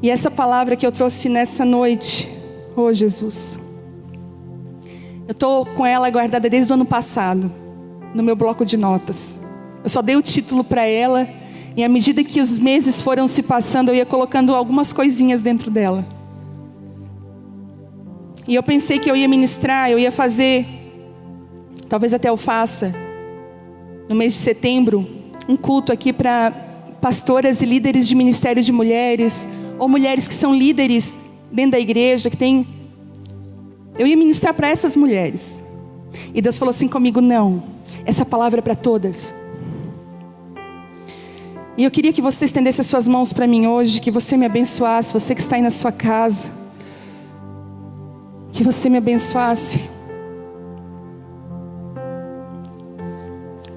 E essa palavra que eu trouxe nessa noite, oh Jesus, eu estou com ela guardada desde o ano passado, no meu bloco de notas. Eu só dei o título para ela, e à medida que os meses foram se passando, eu ia colocando algumas coisinhas dentro dela. E eu pensei que eu ia ministrar, eu ia fazer, talvez até eu faça, no mês de setembro, um culto aqui para pastoras e líderes de ministério de mulheres, ou mulheres que são líderes dentro da igreja, que tem... Eu ia ministrar para essas mulheres. E Deus falou assim comigo: não, essa palavra é para todas. E eu queria que você estendesse as suas mãos para mim hoje, que você me abençoasse, você que está aí na sua casa, que você me abençoasse.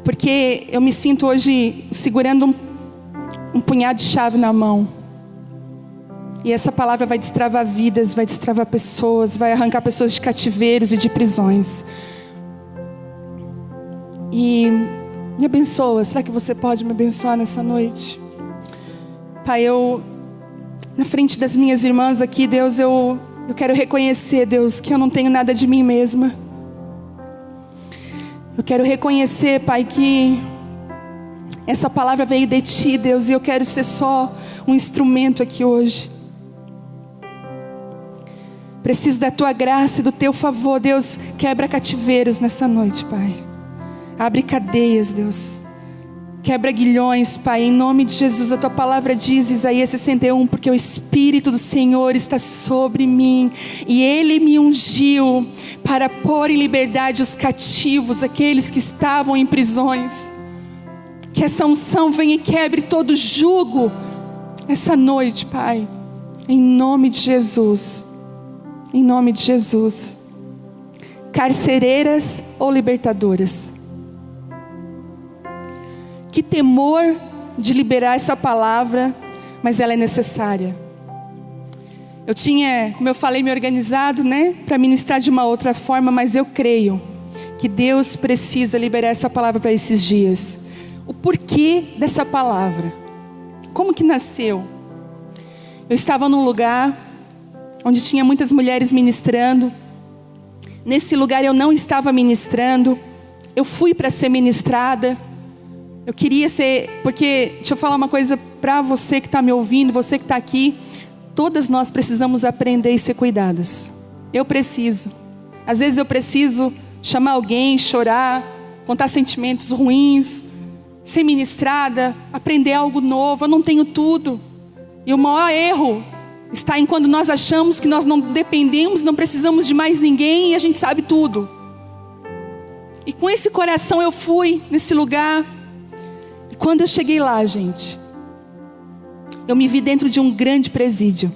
Porque eu me sinto hoje segurando um punhado de chave na mão. E essa palavra vai destravar vidas, vai destravar pessoas, vai arrancar pessoas de cativeiros e de prisões. E me abençoa. Será que você pode me abençoar nessa noite? Pai, eu, na frente das minhas irmãs aqui, Deus, eu quero reconhecer, Deus, que eu não tenho nada de mim mesma. Eu quero reconhecer, Pai, que essa palavra veio de Ti, Deus, e eu quero ser só um instrumento aqui hoje. Preciso da Tua graça e do Teu favor, Deus. Quebra cativeiros nessa noite, Pai. Abre cadeias, Deus. Quebra aguilhões, Pai, em nome de Jesus. A Tua palavra diz, Isaías 61, porque o Espírito do Senhor está sobre mim, e Ele me ungiu para pôr em liberdade os cativos, aqueles que estavam em prisões. Que essa unção venha e quebre todo jugo essa noite, Pai, em nome de Jesus. Em nome de Jesus. Carcereiras ou libertadoras? Que temor de liberar essa palavra, mas ela é necessária. Eu tinha, como eu falei, me organizado, para ministrar de uma outra forma, mas eu creio que Deus precisa liberar essa palavra para esses dias. O porquê dessa palavra? Como que nasceu? Eu estava num lugar onde tinha muitas mulheres ministrando. Nesse lugar eu não estava ministrando. Eu fui para ser ministrada. Eu queria ser, porque, deixa eu falar uma coisa para você que está me ouvindo, você que está aqui. Todas nós precisamos aprender e ser cuidadas. Eu preciso. Às vezes eu preciso chamar alguém, chorar, contar sentimentos ruins, ser ministrada, aprender algo novo. Eu não tenho tudo. E o maior erro está em quando nós achamos que nós não dependemos, não precisamos de mais ninguém e a gente sabe tudo. E com esse coração eu fui nesse lugar. E quando eu cheguei lá, gente, eu me vi dentro de um grande presídio.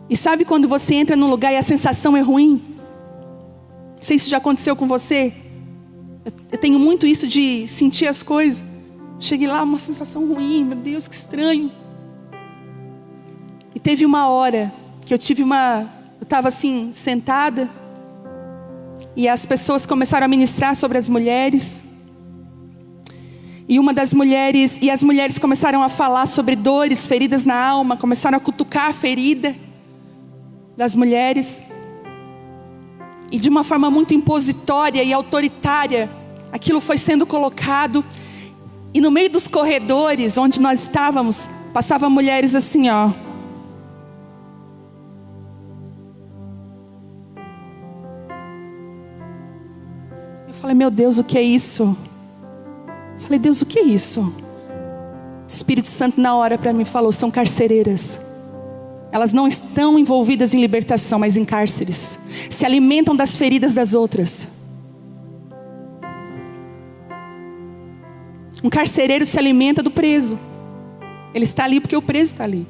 E sabe quando você entra num lugar e a sensação é ruim? Não sei se isso já aconteceu com você. Eu tenho muito isso de sentir as coisas. Cheguei lá, uma sensação ruim, meu Deus, que estranho. E teve uma hora que eu estava assim, sentada, e as pessoas começaram a ministrar sobre as mulheres. E as mulheres começaram a falar sobre dores, feridas na alma, começaram a cutucar a ferida das mulheres. E de uma forma muito impositória e autoritária, aquilo foi sendo colocado. E no meio dos corredores onde nós estávamos, passavam mulheres assim, ó. Eu falei, meu Deus, o que é isso? Eu falei, Deus, o que é isso? O Espírito Santo na hora para mim falou, são carcereiras. Elas não estão envolvidas em libertação, mas em cárceres. Se alimentam das feridas das outras. Um carcereiro se alimenta do preso. Ele está ali porque o preso está ali.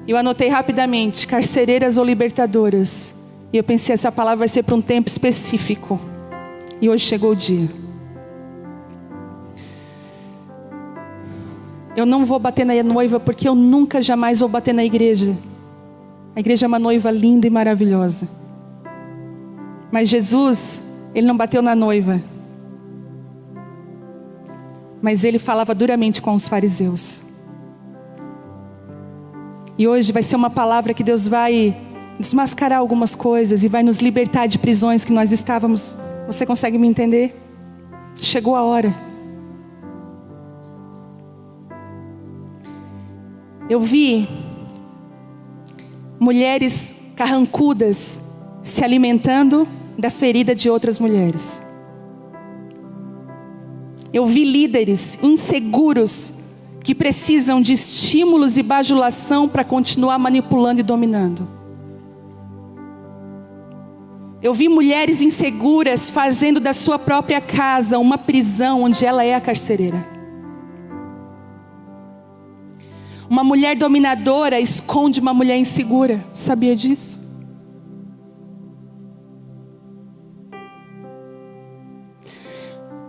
Eu anotei rapidamente, carcereiras ou libertadoras. E eu pensei, essa palavra vai ser para um tempo específico. E hoje chegou o dia. Eu não vou bater na noiva, porque eu nunca, jamais vou bater na igreja. A igreja é uma noiva linda e maravilhosa. Mas Jesus, Ele não bateu na noiva. mas ele falava duramente com os fariseus. E hoje vai ser uma palavra que Deus vai desmascarar algumas coisas e vai nos libertar de prisões que nós estávamos. Você consegue me entender? Chegou a hora. Eu vi mulheres carrancudas se alimentando da ferida de outras mulheres. Eu vi líderes inseguros que precisam de estímulos e bajulação para continuar manipulando e dominando. Eu vi mulheres inseguras fazendo da sua própria casa uma prisão onde ela é a carcereira. Uma mulher dominadora esconde uma mulher insegura. Sabia disso?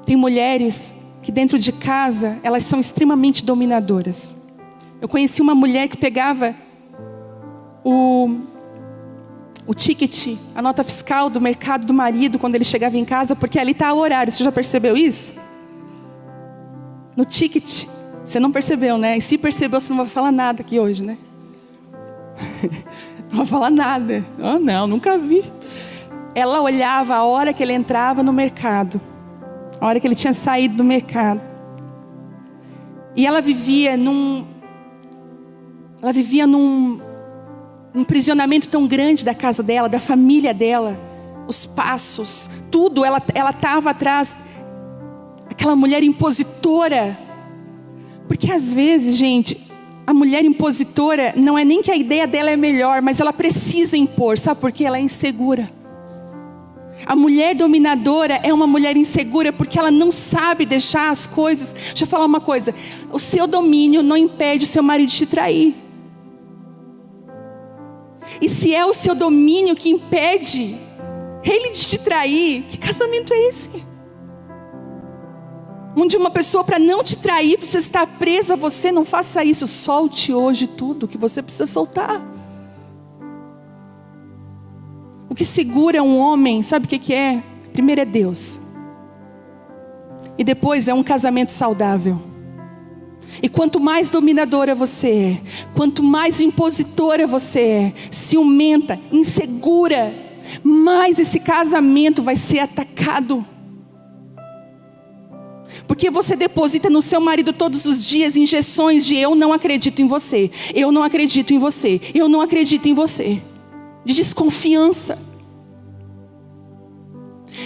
Tem mulheres que dentro de casa, elas são extremamente dominadoras. Eu conheci uma mulher que pegava o ticket, a nota fiscal do mercado do marido quando ele chegava em casa, porque ali está o horário. Você já percebeu isso? No ticket. Você não percebeu, né? E se percebeu, você não vai falar nada aqui hoje, né? Não vai falar nada. Oh, não, nunca vi. Ela olhava a hora que ele entrava no mercado, a hora que ele tinha saído do mercado. E ela vivia num aprisionamento tão grande da casa dela, da família dela, os passos, tudo, ela estava atrás. Aquela mulher impositora. Porque às vezes, gente, a mulher impositora não é nem que a ideia dela é melhor, mas ela precisa impor. Sabe por quê? Ela é insegura. A mulher dominadora é uma mulher insegura porque ela não sabe deixar as coisas. Deixa eu falar uma coisa. O seu domínio não impede o seu marido de te trair. E se é o seu domínio que impede ele de te trair, que casamento é esse? Onde uma pessoa, para não te trair, precisa estar presa a você. Não faça isso. Solte hoje tudo que você precisa soltar. O que segura um homem, sabe o que é? Primeiro é Deus. E depois é um casamento saudável. E quanto mais dominadora você é, quanto mais impositora você é, ciumenta, insegura, mais esse casamento vai ser atacado. Porque você deposita no seu marido todos os dias injeções de eu não acredito em você, eu não acredito em você, eu não acredito em você. De desconfiança.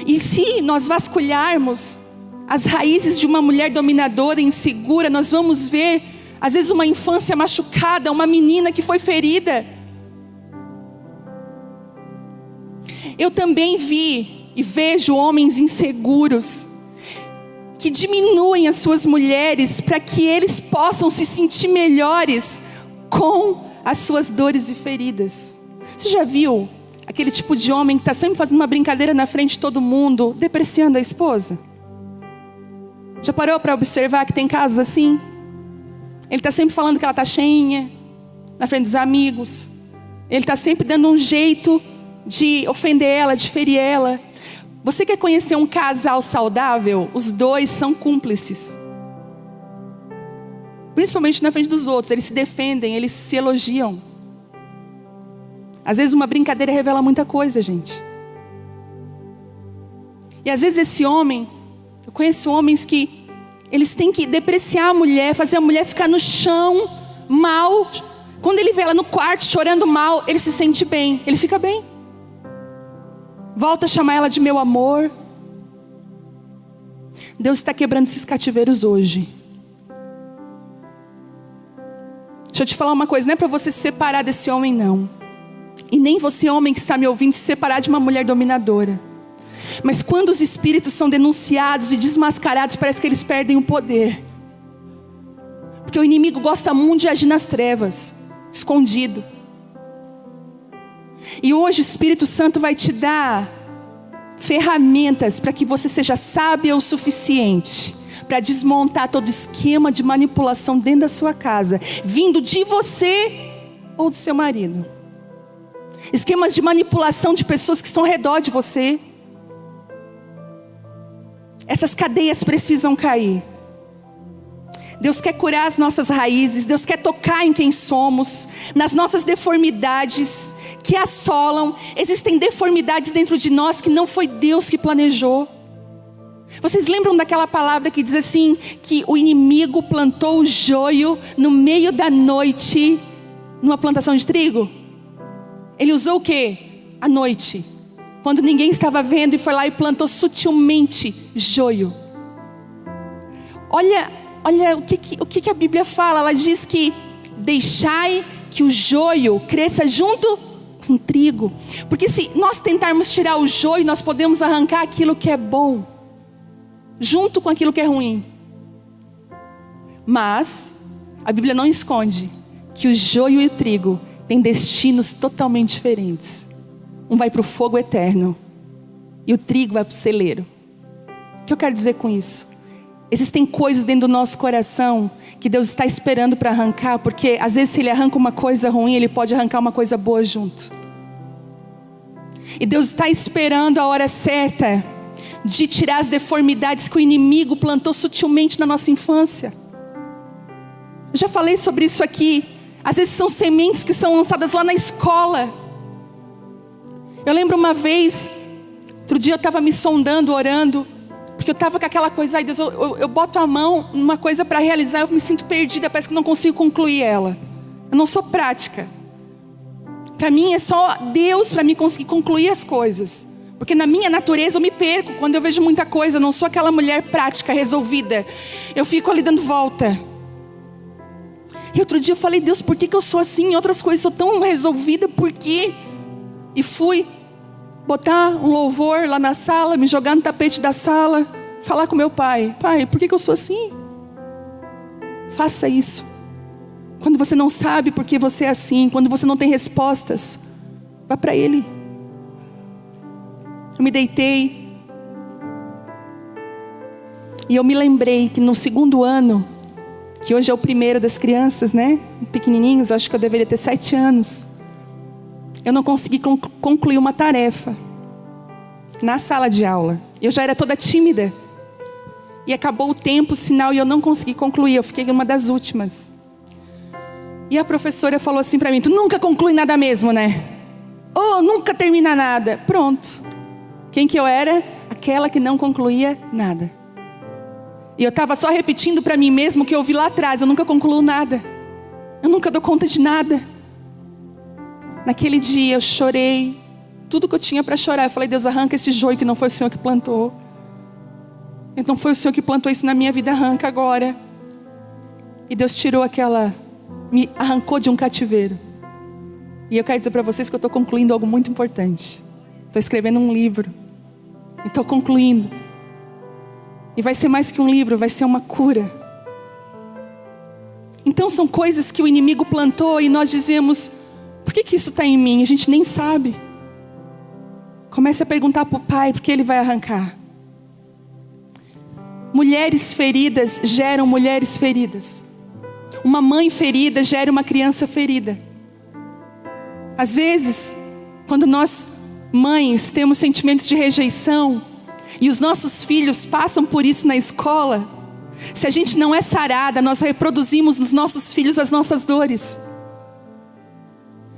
E se nós vasculharmos as raízes de uma mulher dominadora e insegura, nós vamos ver, às vezes, uma infância machucada, uma menina que foi ferida. Eu também vi e vejo homens inseguros que diminuem as suas mulheres para que eles possam se sentir melhores com as suas dores e feridas. Você já viu aquele tipo de homem que está sempre fazendo uma brincadeira na frente de todo mundo, depreciando a esposa? Já parou para observar que tem casos assim? Ele está sempre falando que ela está cheinha, na frente dos amigos. Ele está sempre dando um jeito de ofender ela, de ferir ela. Você quer conhecer um casal saudável? Os dois são cúmplices. Principalmente na frente dos outros. Eles se defendem, eles se elogiam. Às vezes uma brincadeira revela muita coisa, gente. E às vezes esse homem, eu conheço homens que eles têm que depreciar a mulher, fazer a mulher ficar no chão, mal. Quando ele vê ela no quarto chorando mal, ele se sente bem, ele fica bem. Volta a chamar ela de meu amor. Deus está quebrando esses cativeiros hoje. Deixa eu te falar uma coisa, não é para você se separar desse homem, não. E nem você, homem que está me ouvindo, se separar de uma mulher dominadora. Mas quando os espíritos são denunciados e desmascarados, parece que eles perdem o poder. Porque o inimigo gosta muito de agir nas trevas, escondido. E hoje o Espírito Santo vai te dar ferramentas para que você seja sábia o suficiente para desmontar todo esquema de manipulação dentro da sua casa, vindo de você ou do seu marido. Esquemas de manipulação de pessoas que estão ao redor de você. Essas cadeias precisam cair. Deus quer curar as nossas raízes. Deus quer tocar em quem somos, nas nossas deformidades que assolam. Existem deformidades dentro de nós que não foi Deus que planejou. Vocês lembram daquela palavra que diz assim, que o inimigo plantou o joio no meio da noite, numa plantação de trigo? Ele usou o quê? A noite, quando ninguém estava vendo, e foi lá e plantou sutilmente joio. Olha o que a Bíblia fala. Ela diz que deixai que o joio cresça junto com o trigo. Porque se nós tentarmos tirar o joio, nós podemos arrancar aquilo que é bom junto com aquilo que é ruim. Mas a Bíblia não esconde que o joio e o trigo têm destinos totalmente diferentes. Um vai para o fogo eterno e o trigo vai para o celeiro. O que eu quero dizer com isso? Existem coisas dentro do nosso coração que Deus está esperando para arrancar, porque às vezes se Ele arranca uma coisa ruim, Ele pode arrancar uma coisa boa junto. E Deus está esperando a hora certa de tirar as deformidades que o inimigo plantou sutilmente na nossa infância. Eu já falei sobre isso aqui. Às vezes são sementes que são lançadas lá na escola. Eu lembro uma vez, outro dia eu estava me sondando, orando, porque eu estava com aquela coisa, ai Deus, eu boto a mão numa coisa para realizar, eu me sinto perdida, parece que eu não consigo concluir ela. Eu não sou prática. Para mim é só Deus para mim conseguir concluir as coisas. Porque na minha natureza eu me perco quando eu vejo muita coisa. Eu não sou aquela mulher prática, resolvida. Eu fico ali dando volta. E outro dia eu falei, Deus, por que eu sou assim? Em outras coisas eu sou tão resolvida, por quê? E fui botar um louvor lá na sala, me jogar no tapete da sala, falar com meu pai. Pai, por que eu sou assim? Faça isso. Quando você não sabe por que você é assim, quando você não tem respostas, vá para Ele. Eu me deitei e eu me lembrei que no segundo ano, que hoje é o primeiro das crianças, né? Pequenininhos, acho que eu deveria ter 7 anos. Eu não consegui concluir uma tarefa na sala de aula. Eu já era toda tímida. E acabou o tempo, o sinal, e eu não consegui concluir. Eu fiquei uma das últimas. E a professora falou assim para mim, tu nunca conclui nada mesmo, né? Ou nunca termina nada. Pronto. Quem que eu era? Aquela que não concluía nada. E eu estava só repetindo para mim mesmo o que eu ouvi lá atrás. Eu nunca concluo nada. Eu nunca dou conta de nada. Naquele dia eu chorei. Tudo que eu tinha para chorar. Eu falei, Deus, arranca esse joio que não foi o Senhor que plantou. Não foi o Senhor que plantou isso na minha vida, arranca agora. E Deus tirou aquela... me arrancou de um cativeiro. E eu quero dizer para vocês que eu estou concluindo algo muito importante. Estou escrevendo um livro. E estou concluindo. E vai ser mais que um livro, vai ser uma cura. Então são coisas que o inimigo plantou e nós dizemos, por que isso está em mim? A gente nem sabe. Comece a perguntar para o pai, porque ele vai arrancar. Mulheres feridas geram mulheres feridas. Uma mãe ferida gera uma criança ferida. Às vezes, quando nós, mães, temos sentimentos de rejeição, e os nossos filhos passam por isso na escola, se a gente não é sarada, nós reproduzimos nos nossos filhos as nossas dores.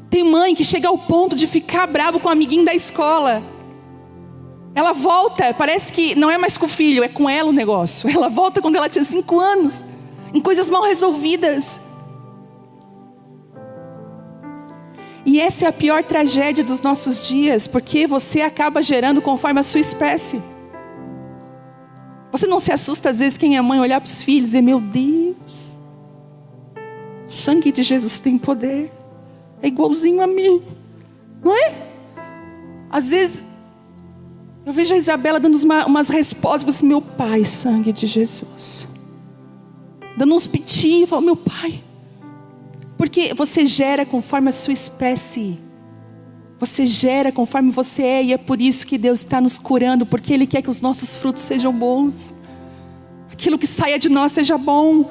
Tem mãe que chega ao ponto de ficar bravo com o amiguinho da escola. Ela volta, parece que não é mais com o filho, é com ela o negócio. Ela volta quando ela tinha 5 anos, em coisas mal resolvidas. E essa é a pior tragédia dos nossos dias, porque você acaba gerando conforme a sua espécie. Você não se assusta às vezes quem é mãe olhar para os filhos e dizer, meu Deus, o sangue de Jesus tem poder, é igualzinho a mim, não é? Às vezes eu vejo a Isabela dando umas respostas, assim, meu pai, sangue de Jesus, dando uns piti, falo, meu pai, porque você gera conforme a sua espécie. Você gera conforme você é, e é por isso que Deus está nos curando, porque Ele quer que os nossos frutos sejam bons. Aquilo que saia de nós seja bom.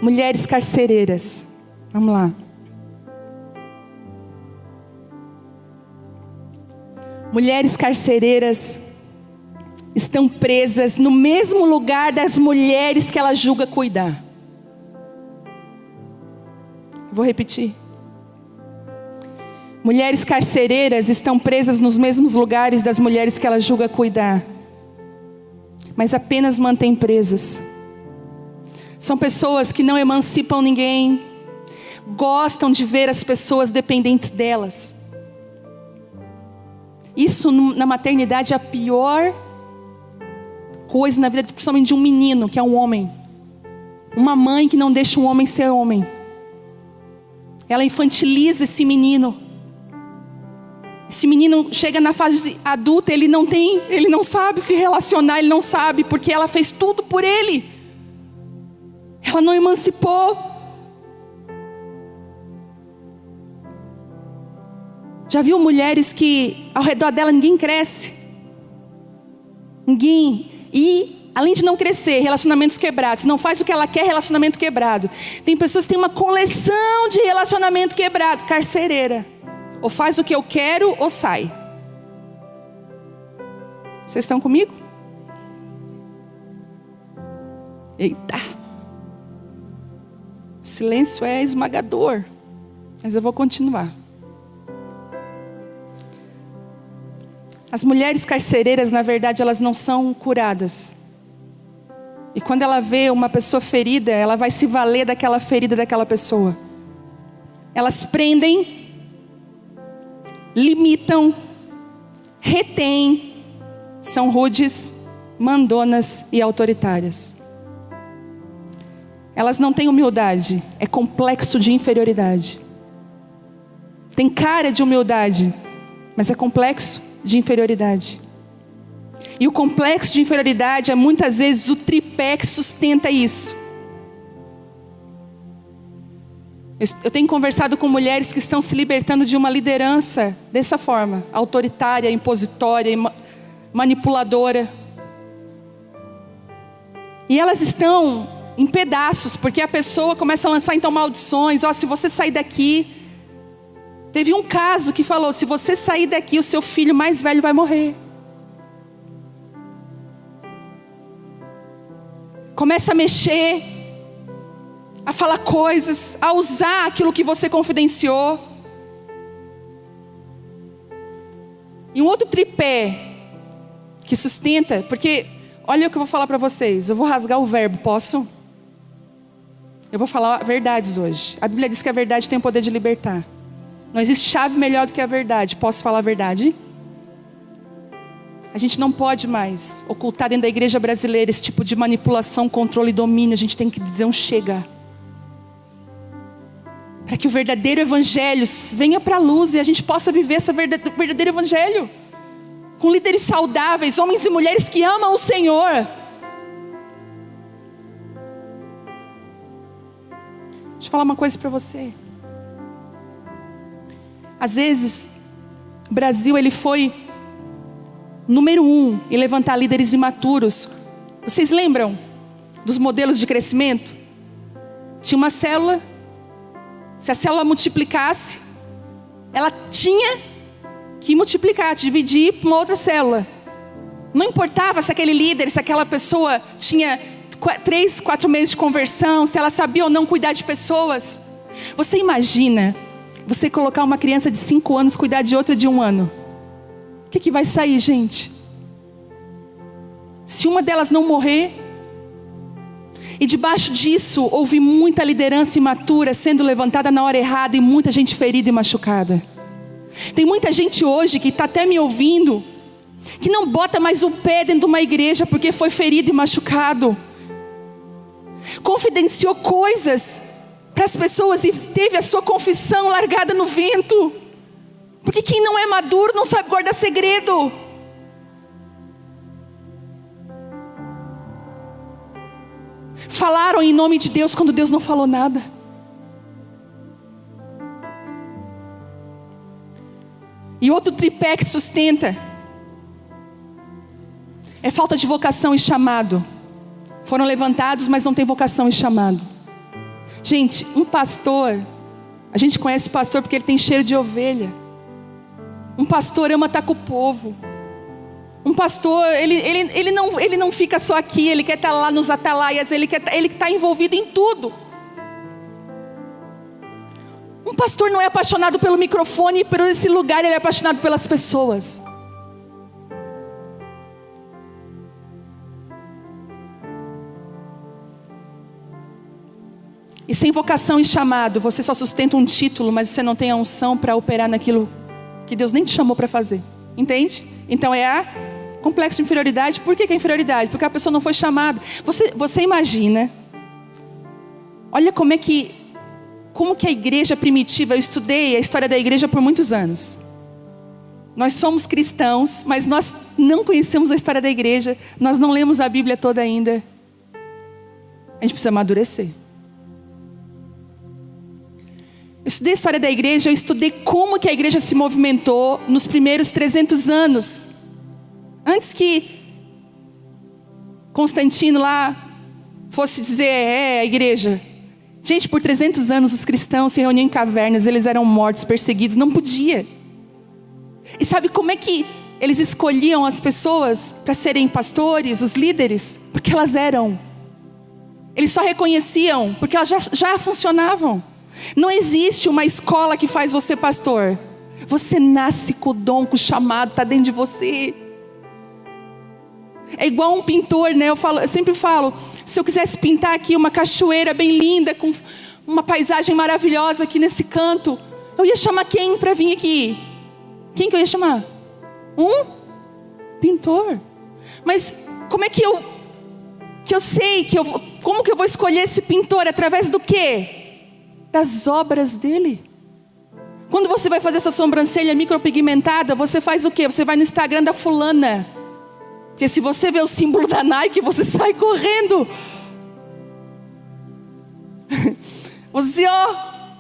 Mulheres carcereiras. Vamos lá. Mulheres carcereiras estão presas no mesmo lugar das mulheres que ela julga cuidar. Vou repetir. Mulheres carcereiras estão presas nos mesmos lugares das mulheres que ela julga cuidar, mas apenas mantêm presas. São pessoas que não emancipam ninguém, gostam de ver as pessoas dependentes delas. Isso na maternidade é a pior coisa na vida, principalmente de um menino, que é um homem. Uma mãe que não deixa um homem ser homem. Ela infantiliza esse menino. Esse menino chega na fase adulta, ele não sabe se relacionar, ele não sabe, porque ela fez tudo por ele. Ela não emancipou. Já viu mulheres que ao redor dela ninguém cresce? Ninguém. E além de não crescer, relacionamentos quebrados. Não faz o que ela quer, relacionamento quebrado. Tem pessoas que têm uma coleção de relacionamento quebrado. Carcereira. Ou faz o que eu quero ou sai. Vocês estão comigo? Eita. O silêncio é esmagador. Mas eu vou continuar. As mulheres carcereiras, na verdade, elas não são curadas. E quando ela vê uma pessoa ferida, ela vai se valer daquela ferida daquela pessoa. Elas prendem, limitam, retêm, são rudes, mandonas e autoritárias. Elas não têm humildade, é complexo de inferioridade. Tem cara de humildade, mas é complexo de inferioridade. E o complexo de inferioridade é muitas vezes o tripé que sustenta isso. Eu tenho conversado com mulheres que estão se libertando de uma liderança dessa forma, autoritária, impositória, manipuladora. E elas estão em pedaços, porque a pessoa começa a lançar então maldições. Se você sair daqui... Teve um caso que falou, se você sair daqui, o seu filho mais velho vai morrer. Começa a mexer, a falar coisas, a usar aquilo que você confidenciou. E um outro tripé que sustenta, porque olha o que eu vou falar para vocês. Eu vou rasgar o verbo, posso? Eu vou falar verdades hoje. A Bíblia diz que a verdade tem o poder de libertar. Não existe chave melhor do que a verdade. Posso falar a verdade? A gente não pode mais ocultar dentro da igreja brasileira esse tipo de manipulação, controle e domínio. A gente tem que dizer um chega. Para que o verdadeiro evangelho venha para a luz e a gente possa viver esse verdadeiro evangelho. Com líderes saudáveis, homens e mulheres que amam o Senhor. Deixa eu falar uma coisa para você. Às vezes, o Brasil ele foi número 1 em levantar líderes imaturos. Vocês lembram dos modelos de crescimento? Tinha uma célula. Se a célula multiplicasse, ela tinha que multiplicar, dividir para uma outra célula. Não importava se aquele líder, se aquela pessoa tinha 3, 4 meses de conversão, se ela sabia ou não cuidar de pessoas. Você imagina você colocar uma criança de 5 anos cuidar de outra de 1 ano? O que vai sair, gente? Se uma delas não morrer. E debaixo disso houve muita liderança imatura sendo levantada na hora errada e muita gente ferida e machucada. Tem muita gente hoje que está até me ouvindo, que não bota mais o pé dentro de uma igreja porque foi ferido e machucado. Confidenciou coisas para as pessoas e teve a sua confissão largada no vento. Porque quem não é maduro não sabe guardar segredo. Falaram em nome de Deus quando Deus não falou nada. E outro tripé que sustenta é falta de vocação e chamado. Foram levantados, mas não tem vocação e chamado. Gente, um pastor, a gente conhece o pastor porque ele tem cheiro de ovelha. Um pastor ama estar com o povo. Um pastor, ele não fica só aqui, ele quer estar lá nos atalaias, ele está envolvido em tudo. Um pastor não é apaixonado pelo microfone e por esse lugar, ele é apaixonado pelas pessoas. E sem vocação e chamado, você só sustenta um título, mas você não tem a unção para operar naquilo que Deus nem te chamou para fazer. Entende? Então é a complexo de inferioridade. Por que é inferioridade? Porque a pessoa não foi chamada. Você imagina, olha como que a igreja primitiva, eu estudei a história da igreja por muitos anos. Nós somos cristãos, mas nós não conhecemos a história da igreja, nós não lemos a Bíblia toda ainda. A gente precisa amadurecer. Eu estudei a história da igreja, eu estudei como que a igreja se movimentou nos primeiros 300 anos. Antes que Constantino lá fosse dizer, a igreja. Gente, por 300 anos os cristãos se reuniam em cavernas, eles eram mortos, perseguidos, não podia. E sabe como é que eles escolhiam as pessoas para serem pastores, os líderes? Porque elas eram. Eles só reconheciam, porque elas já funcionavam. Não existe uma escola que faz você pastor. Você nasce com o dom, com o chamado, está dentro de você. É igual um pintor, né? Eu sempre falo, se eu quisesse pintar aqui uma cachoeira bem linda, com uma paisagem maravilhosa aqui nesse canto, eu ia chamar quem para vir aqui? Quem que eu ia chamar? Um pintor. Mas como é que eu sei, como que eu vou escolher esse pintor? Através do quê? Das obras dele. Quando você vai fazer sua sobrancelha micropigmentada, você faz o quê? Você vai no Instagram da fulana. Porque se você vê o símbolo da Nike, você sai correndo. Você,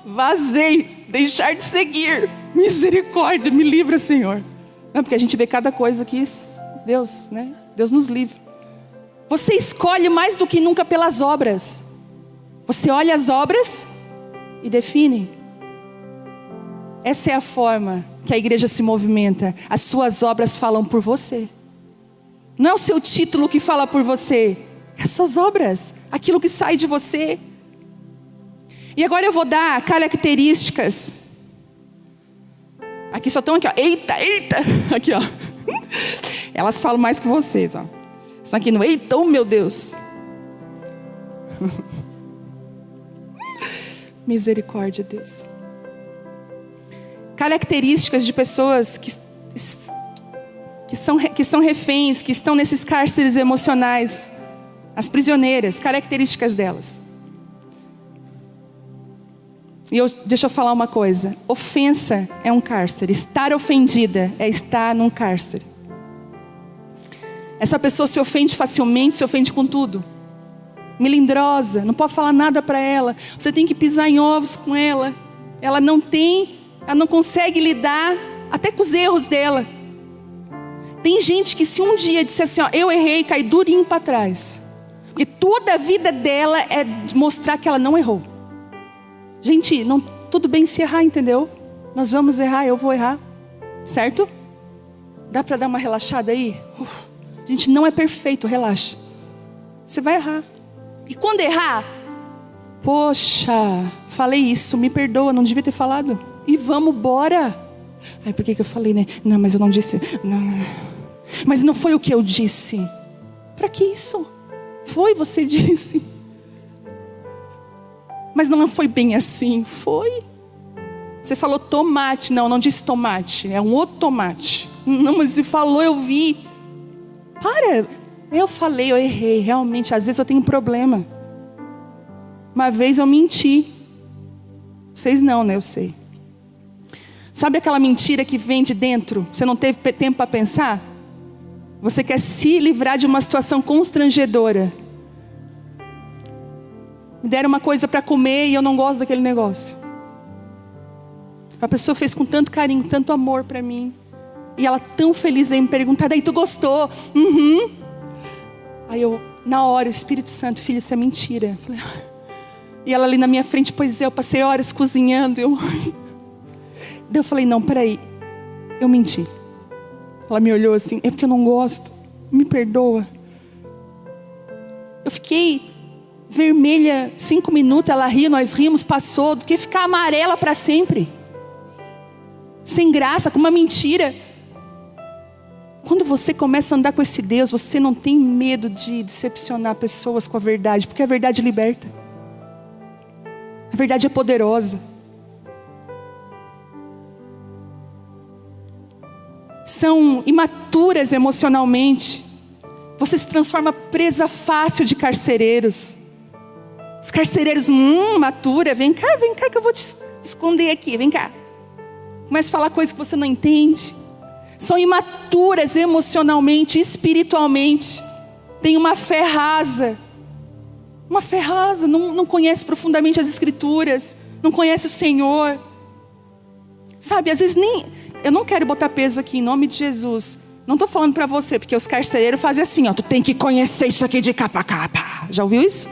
vazei, deixar de seguir. Misericórdia, me livra, Senhor. Não, porque a gente vê cada coisa que Deus, né? Deus nos livre. Você escolhe mais do que nunca pelas obras. Você olha as obras e define. Essa é a forma que a igreja se movimenta. As suas obras falam por você. Não é o seu título que fala por você, é as suas obras, aquilo que sai de você. E agora eu vou dar características. Aqui só estão aqui, ó. Eita. Aqui, ó. Elas falam mais que vocês, ó. Estão aqui no eita, meu Deus. Misericórdia, Deus. Características de pessoas que são reféns, que estão nesses cárceres emocionais. As prisioneiras, características delas. E deixa eu falar uma coisa. Ofensa é um cárcere. Estar ofendida é estar num cárcere. Essa pessoa se ofende facilmente, se ofende com tudo. Melindrosa, não pode falar nada para ela. Você tem que pisar em ovos com ela. Ela não consegue lidar até com os erros dela. Tem gente que se um dia disser assim, eu errei, cai durinho para trás. Porque toda a vida dela é mostrar que ela não errou. Gente, tudo bem se errar, entendeu? Nós vamos errar, eu vou errar. Certo? Dá para dar uma relaxada aí? Gente, não é perfeito, relaxa. Você vai errar. E quando errar, poxa, falei isso, me perdoa, não devia ter falado. E vamos embora. Ai, por que eu falei, né? Não, mas eu não disse. Não. Mas não foi o que eu disse. Para que isso? Foi, você disse. Mas não foi bem assim. Foi. Você falou tomate. Não disse tomate. É um outro tomate. Não, mas você falou, eu vi. Para. Eu falei, eu errei. Realmente, às vezes eu tenho problema. Uma vez eu menti. Vocês não, né? Eu sei. Sabe aquela mentira que vem de dentro? Você não teve tempo para pensar? Você quer se livrar de uma situação constrangedora. Me deram uma coisa para comer e eu não gosto daquele negócio. A pessoa fez com tanto carinho, tanto amor para mim. E ela tão feliz em me perguntar, daí tu gostou? Uhum. Aí eu, na hora, o Espírito Santo, filho, isso é mentira. Falei, e ela ali na minha frente, pois é, eu passei horas cozinhando. Daí eu falei, não, peraí, eu menti. Ela me olhou assim, é porque eu não gosto, me perdoa. Eu fiquei vermelha 5 minutos, ela riu, nós rimos, passou, do que ficar amarela para sempre. Sem graça, com uma mentira. Quando você começa a andar com esse Deus, você não tem medo de decepcionar pessoas com a verdade, porque a verdade liberta. A verdade é poderosa. São imaturas emocionalmente. Você se transforma presa fácil de carcereiros. Os carcereiros, matura, vem cá que eu vou te esconder aqui, vem cá. Começa a falar coisas que você não entende. São imaturas emocionalmente, espiritualmente. Tem uma fé rasa. Uma fé rasa, não conhece profundamente as Escrituras. Não conhece o Senhor. Sabe, às vezes eu não quero botar peso aqui em nome de Jesus. Não estou falando para você, porque os carcereiros fazem assim, ó, tu tem que conhecer isso aqui de capa a capa. Já ouviu isso?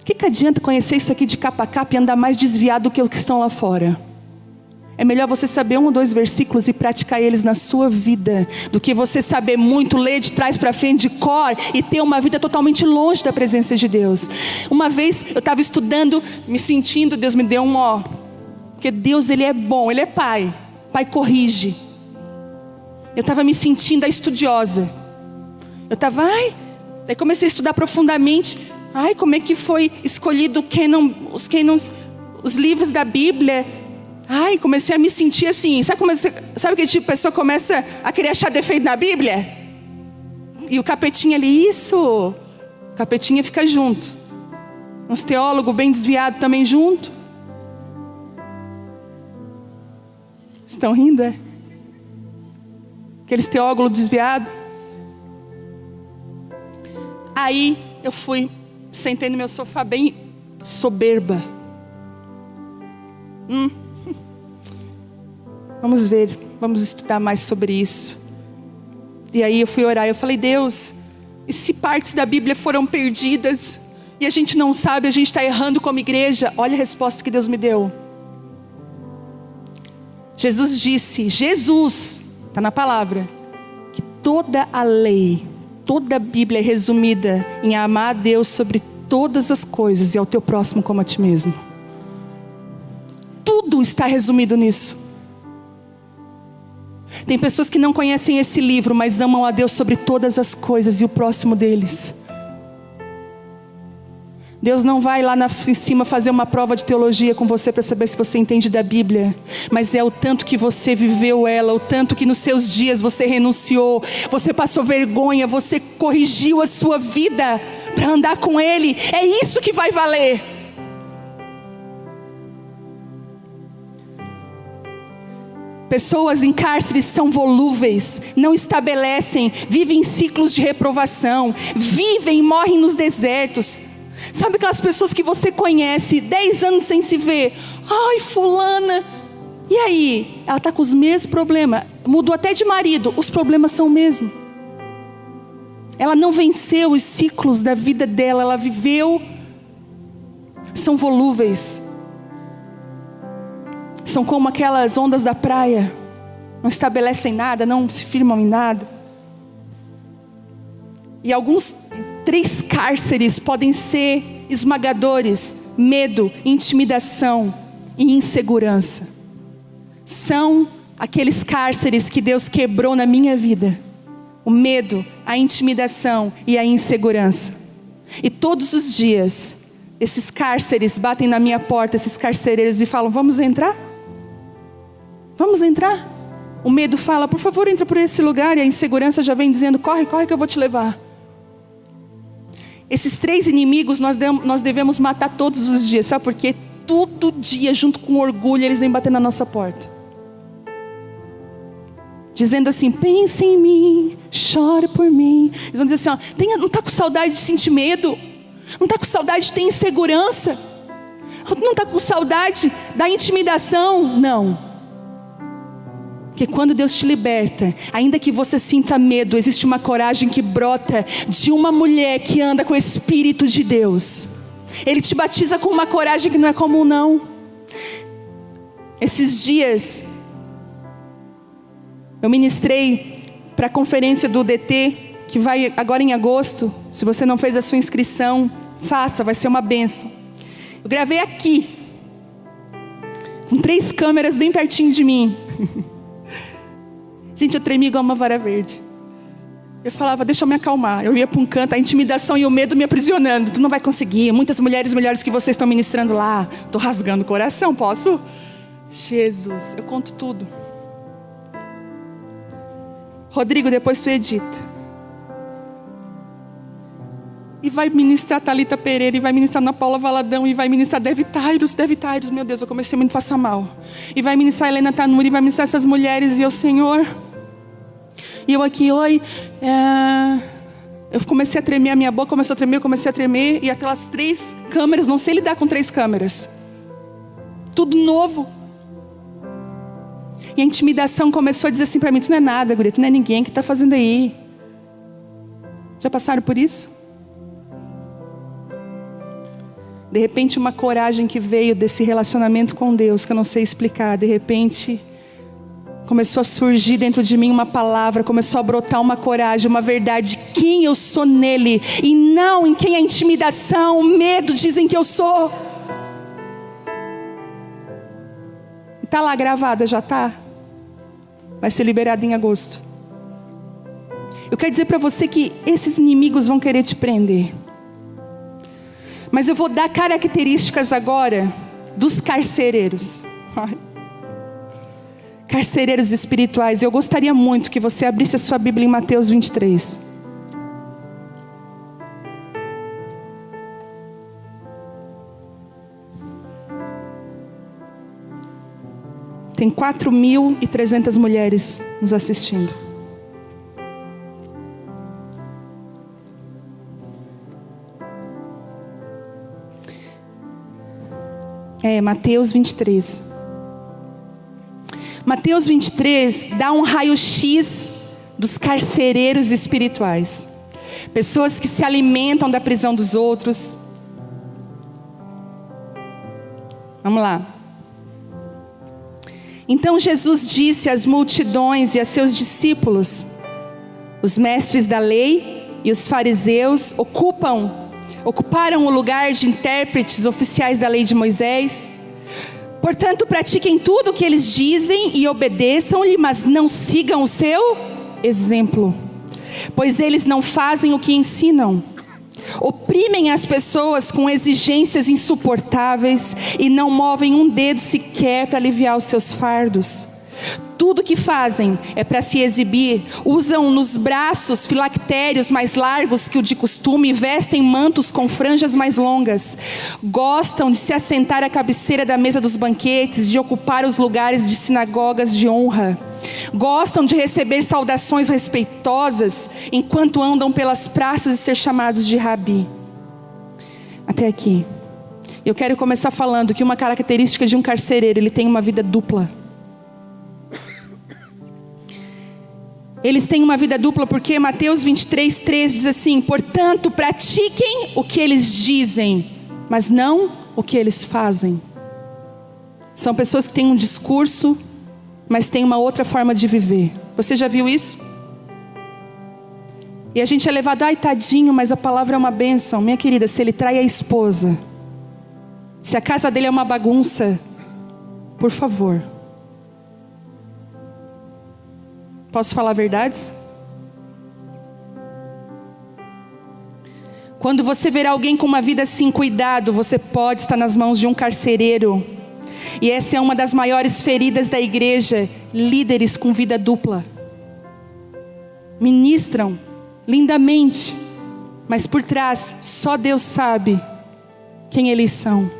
O que adianta conhecer isso aqui de capa a capa e andar mais desviado do que os que estão lá fora? É melhor você saber 1 ou 2 versículos e praticar eles na sua vida, do que você saber muito, ler de trás para frente, de cor, e ter uma vida totalmente longe da presença de Deus. Uma vez eu estava estudando, me sentindo, Deus me deu porque Deus, Ele é bom, Ele é Pai. Pai corrige. Eu estava me sentindo a estudiosa. Eu estava, daí comecei a estudar profundamente. Como é que foi escolhido os livros da Bíblia? Comecei a me sentir assim. Sabe que tipo de pessoa começa a querer achar defeito na Bíblia? E o capetinha ali, isso. O capetinha fica junto. Uns teólogos bem desviados também junto. Estão rindo, é? Aqueles teólogos desviados. Aí eu sentei no meu sofá bem soberba. Vamos ver, vamos estudar mais sobre isso. E aí eu fui orar, eu falei, Deus, e se partes da Bíblia foram perdidas, e a gente não sabe, a gente está errando como igreja? Olha a resposta que Deus me deu. Jesus disse, está na palavra, que toda a lei, toda a Bíblia é resumida em amar a Deus sobre todas as coisas e ao teu próximo como a ti mesmo. Tudo está resumido nisso. Tem pessoas que não conhecem esse livro, mas amam a Deus sobre todas as coisas e o próximo deles. Deus não vai lá em cima fazer uma prova de teologia com você para saber se você entende da Bíblia. Mas é o tanto que você viveu ela, o tanto que nos seus dias você renunciou, você passou vergonha, você corrigiu a sua vida para andar com Ele. É isso que vai valer. Pessoas em cárceres são volúveis, não estabelecem, vivem em ciclos de reprovação, vivem e morrem nos desertos. Sabe aquelas pessoas que você conhece 10 anos sem se ver? Fulana. E aí? Ela está com os mesmos problemas. Mudou até de marido. Os problemas são o mesmo. Ela não venceu os ciclos da vida dela. Ela viveu. São volúveis. São como aquelas ondas da praia. Não estabelecem nada, não se firmam em nada. E 3 cárceres podem ser esmagadores: medo, intimidação e insegurança. São aqueles cárceres que Deus quebrou na minha vida: o medo, a intimidação e a insegurança. E todos os dias esses cárceres batem na minha porta, esses carcereiros, e falam: vamos entrar? Vamos entrar? O medo fala: por favor, entra por esse lugar. E a insegurança já vem dizendo: corre que eu vou te levar. Esses 3 inimigos nós devemos matar todos os dias. Sabe por quê? Todo dia, junto com orgulho, eles vêm bater na nossa porta, dizendo assim: pense em mim, chore por mim. Eles vão dizer assim: não está com saudade de sentir medo? Não está com saudade de ter insegurança? Não está com saudade da intimidação? Não. Porque quando Deus te liberta, ainda que você sinta medo, existe uma coragem que brota de uma mulher que anda com o Espírito de Deus. Ele te batiza com uma coragem que não é comum, não. Esses dias Eu ministrei para a conferência do DT, que vai agora em agosto. Se você não fez a sua inscrição, faça, vai ser uma bênção. Eu gravei aqui, com 3 câmeras bem pertinho de mim. Gente, eu tremi igual uma vara verde. Eu falava, deixa eu me acalmar. Eu ia para um canto, a intimidação e o medo me aprisionando. Tu não vai conseguir, muitas mulheres melhores que vocês estão ministrando lá. Estou rasgando o coração, posso? Jesus, eu conto tudo. Rodrigo, depois tu edita. E vai ministrar Thalita Pereira, e vai ministrar Ana Paula Valadão, e vai ministrar Devi Tairos, meu Deus, eu comecei a me passar mal. E vai ministrar Helena Tanuri, e vai ministrar essas mulheres, e eu, Senhor... E eu aqui, eu comecei a tremer, a minha boca começou a tremer, eu comecei a tremer. E aquelas 3 câmeras, não sei lidar com 3 câmeras. Tudo novo. E a intimidação começou a dizer assim para mim, tu não é nada, guria, tu não é ninguém, que está fazendo aí? Já passaram por isso? De repente uma coragem que veio desse relacionamento com Deus, que eu não sei explicar, de repente... Começou a surgir dentro de mim uma palavra, começou a brotar uma coragem, uma verdade, quem eu sou nele, e não em quem a intimidação, o medo dizem que eu sou. Está lá gravada, já está? Vai ser liberada em agosto. Eu quero dizer para você que esses inimigos vão querer te prender. Mas eu vou dar características agora dos carcereiros. Carcereiros espirituais. Eu gostaria muito que você abrisse a sua Bíblia em Mateus 23. Tem 4.300 mulheres nos assistindo. Mateus 23. Mateus 23 dá um raio-x dos carcereiros espirituais. Pessoas que se alimentam da prisão dos outros. Vamos lá. Então Jesus disse às multidões e a seus discípulos: os mestres da lei e os fariseus ocuparam o lugar de intérpretes oficiais da lei de Moisés. Portanto, pratiquem tudo o que eles dizem e obedeçam-lhe, mas não sigam o seu exemplo, pois eles não fazem o que ensinam. Oprimem as pessoas com exigências insuportáveis e não movem um dedo sequer para aliviar os seus fardos. Tudo que fazem é para se exibir. Usam nos braços filactérios mais largos que o de costume e vestem mantos com franjas mais longas. Gostam de se assentar à cabeceira da mesa dos banquetes, de ocupar os lugares de sinagogas de honra. Gostam de receber saudações respeitosas enquanto andam pelas praças e ser chamados de rabi. Até aqui. Eu quero começar falando que uma característica de um carcereiro, ele tem uma vida dupla. Eles têm uma vida dupla porque Mateus 23:3 diz assim: portanto, pratiquem o que eles dizem, mas não o que eles fazem. São pessoas que têm um discurso, mas têm uma outra forma de viver. Você já viu isso? E a gente é levado, ai tadinho, mas a palavra é uma bênção. Minha querida, se ele trai a esposa, se a casa dele é uma bagunça, por favor. Posso falar verdades? Quando você ver alguém com uma vida assim, cuidado, você pode estar nas mãos de um carcereiro. E essa é uma das maiores feridas da igreja. Líderes com vida dupla. Ministram lindamente, mas por trás só Deus sabe quem eles são.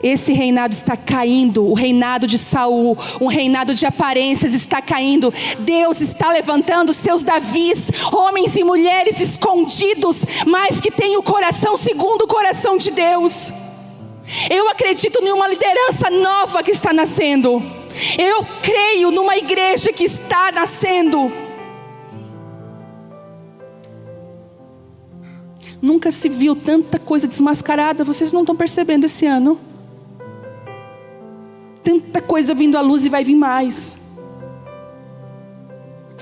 Esse reinado está caindo. O reinado de Saul, um reinado de aparências está caindo. Deus está levantando seus Davis, homens e mulheres escondidos, mas que têm o coração segundo o coração de Deus. Eu acredito em uma liderança nova que está nascendo. Eu creio numa igreja que está nascendo. Nunca se viu tanta coisa desmascarada. Vocês não estão percebendo esse ano? Tanta coisa vindo à luz e vai vir mais.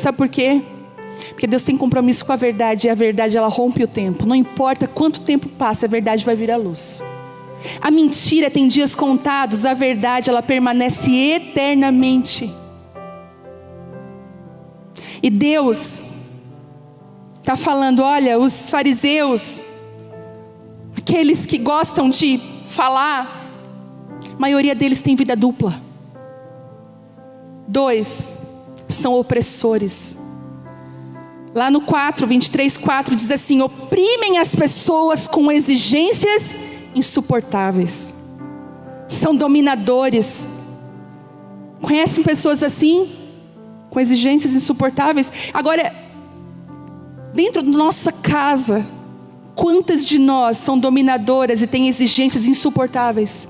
Sabe por quê? Porque Deus tem compromisso com a verdade, e a verdade ela rompe o tempo. Não importa quanto tempo passa, a verdade vai vir à luz. A mentira tem dias contados, a verdade ela permanece eternamente. E Deus está falando, olha, os fariseus, aqueles que gostam de falar, a maioria deles tem vida dupla. 2, são opressores. Lá no 23:4 diz assim: oprimem as pessoas com exigências insuportáveis. São dominadores. Conhecem pessoas assim? Com exigências insuportáveis? Agora, dentro da nossa casa, quantas de nós são dominadoras e têm exigências insuportáveis?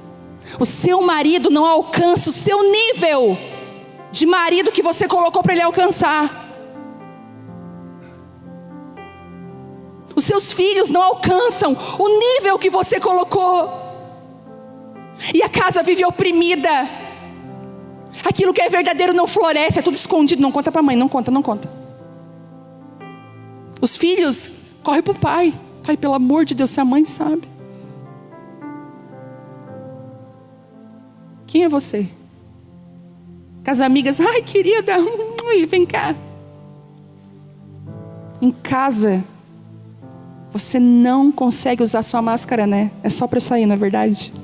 O seu marido não alcança o seu nível de marido que você colocou para ele alcançar. Os seus filhos não alcançam o nível que você colocou. E a casa vive oprimida. Aquilo que é verdadeiro não floresce, é tudo escondido. Não conta para a mãe, não conta. Os filhos correm para o pai. Pai, pelo amor de Deus, se a mãe sabe. Quem é você? Com as amigas, ai querida, vem cá. Em casa, você não consegue usar sua máscara, né? É só para sair, não é verdade?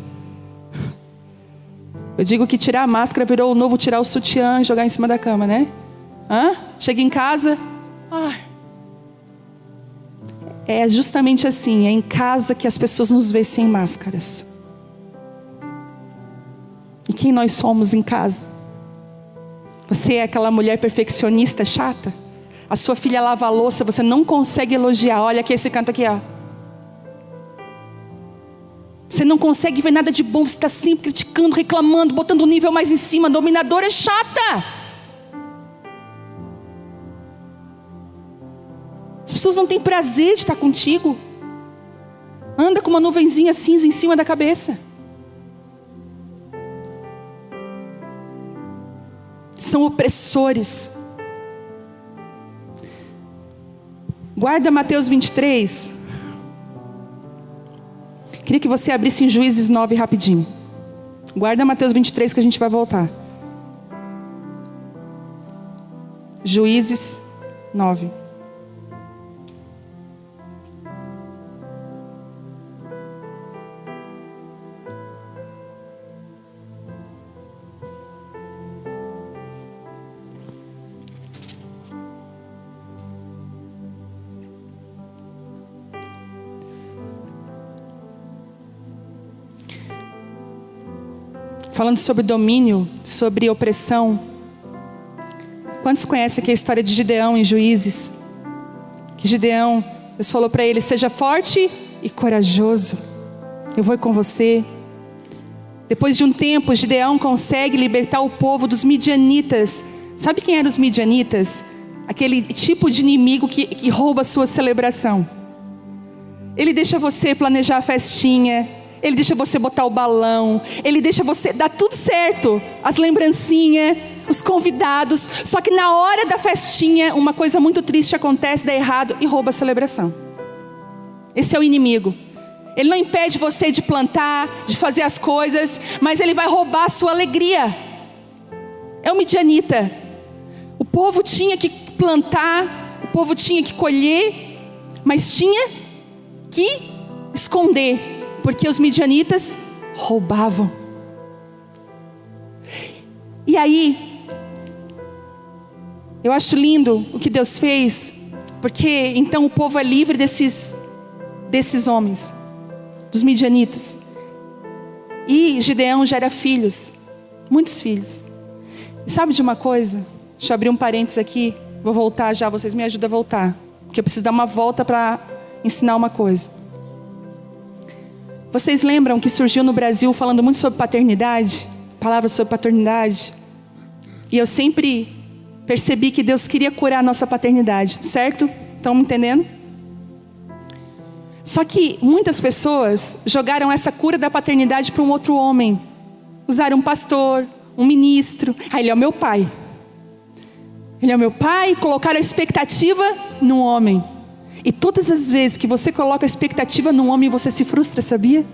Eu digo que tirar a máscara virou o novo tirar o sutiã e jogar em cima da cama, né? Chega em casa, é justamente assim, é em casa que as pessoas nos veem sem máscaras. E quem nós somos em casa? Você é aquela mulher perfeccionista, chata? A sua filha lava a louça, você não consegue elogiar. Olha aqui esse canto aqui, ó. Você não consegue ver nada de bom, você está sempre criticando, reclamando, botando o nível mais em cima. Dominadora é chata. As pessoas não têm prazer de estar contigo. Anda com uma nuvenzinha cinza em cima da cabeça. São opressores. Guarda Mateus 23. Queria que você abrisse em Juízes 9 rapidinho. Guarda Mateus 23 que a gente vai voltar. Juízes 9. Falando sobre domínio, sobre opressão. Quantos conhecem aqui a história de Gideão em Juízes? Que Gideão, Deus falou para ele: seja forte e corajoso. Eu vou com você. Depois de um tempo, Gideão consegue libertar o povo dos midianitas. Sabe quem eram os midianitas? Aquele tipo de inimigo que rouba a sua celebração. Ele deixa você planejar a festinha. Ele deixa você botar o balão. Ele deixa você dar tudo certo. As lembrancinhas, os convidados. Só que na hora da festinha, uma coisa muito triste acontece, dá errado e rouba a celebração. Esse é o inimigo. Ele não impede você de plantar, de fazer as coisas, mas ele vai roubar a sua alegria. É o midianita. O povo tinha que plantar, o povo tinha que colher, mas tinha que esconder. Porque os midianitas roubavam. E aí, eu acho lindo o que Deus fez. Porque então o povo é livre desses homens, dos midianitas. E Gideão gera filhos, muitos filhos. E sabe de uma coisa? Deixa eu abrir um parênteses aqui. Vou voltar já, vocês me ajudam a voltar. Porque eu preciso dar uma volta para ensinar uma coisa. Vocês lembram que surgiu no Brasil falando muito sobre paternidade? Palavras sobre paternidade. E eu sempre percebi que Deus queria curar a nossa paternidade, certo? Estão me entendendo? Só que muitas pessoas jogaram essa cura da paternidade para um outro homem. Usaram um pastor, um ministro. Ah, ele é o meu pai. Ele é o meu pai. Colocaram a expectativa no homem. E todas as vezes que você coloca a expectativa no homem, você se frustra, sabia?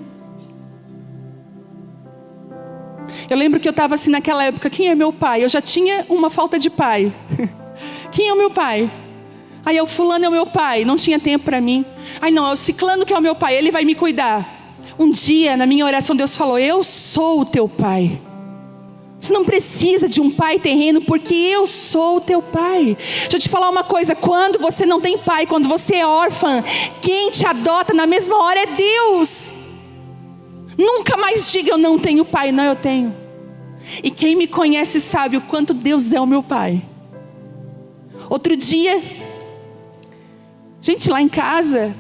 Eu lembro que eu estava assim naquela época, quem é meu pai? Eu já tinha uma falta de pai. Quem é o meu pai? Aí o fulano é o meu pai, não tinha tempo para mim. Aí não, é o ciclano que é o meu pai, ele vai me cuidar. Um dia, na minha oração, Deus falou, eu sou o teu pai. Você não precisa de um pai terreno, porque eu sou o teu pai. Deixa eu te falar uma coisa, quando você não tem pai, quando você é órfã, quem te adota na mesma hora é Deus. Nunca mais diga eu não tenho pai, não, eu tenho. E quem me conhece sabe o quanto Deus é o meu pai. Outro dia, gente, lá em casa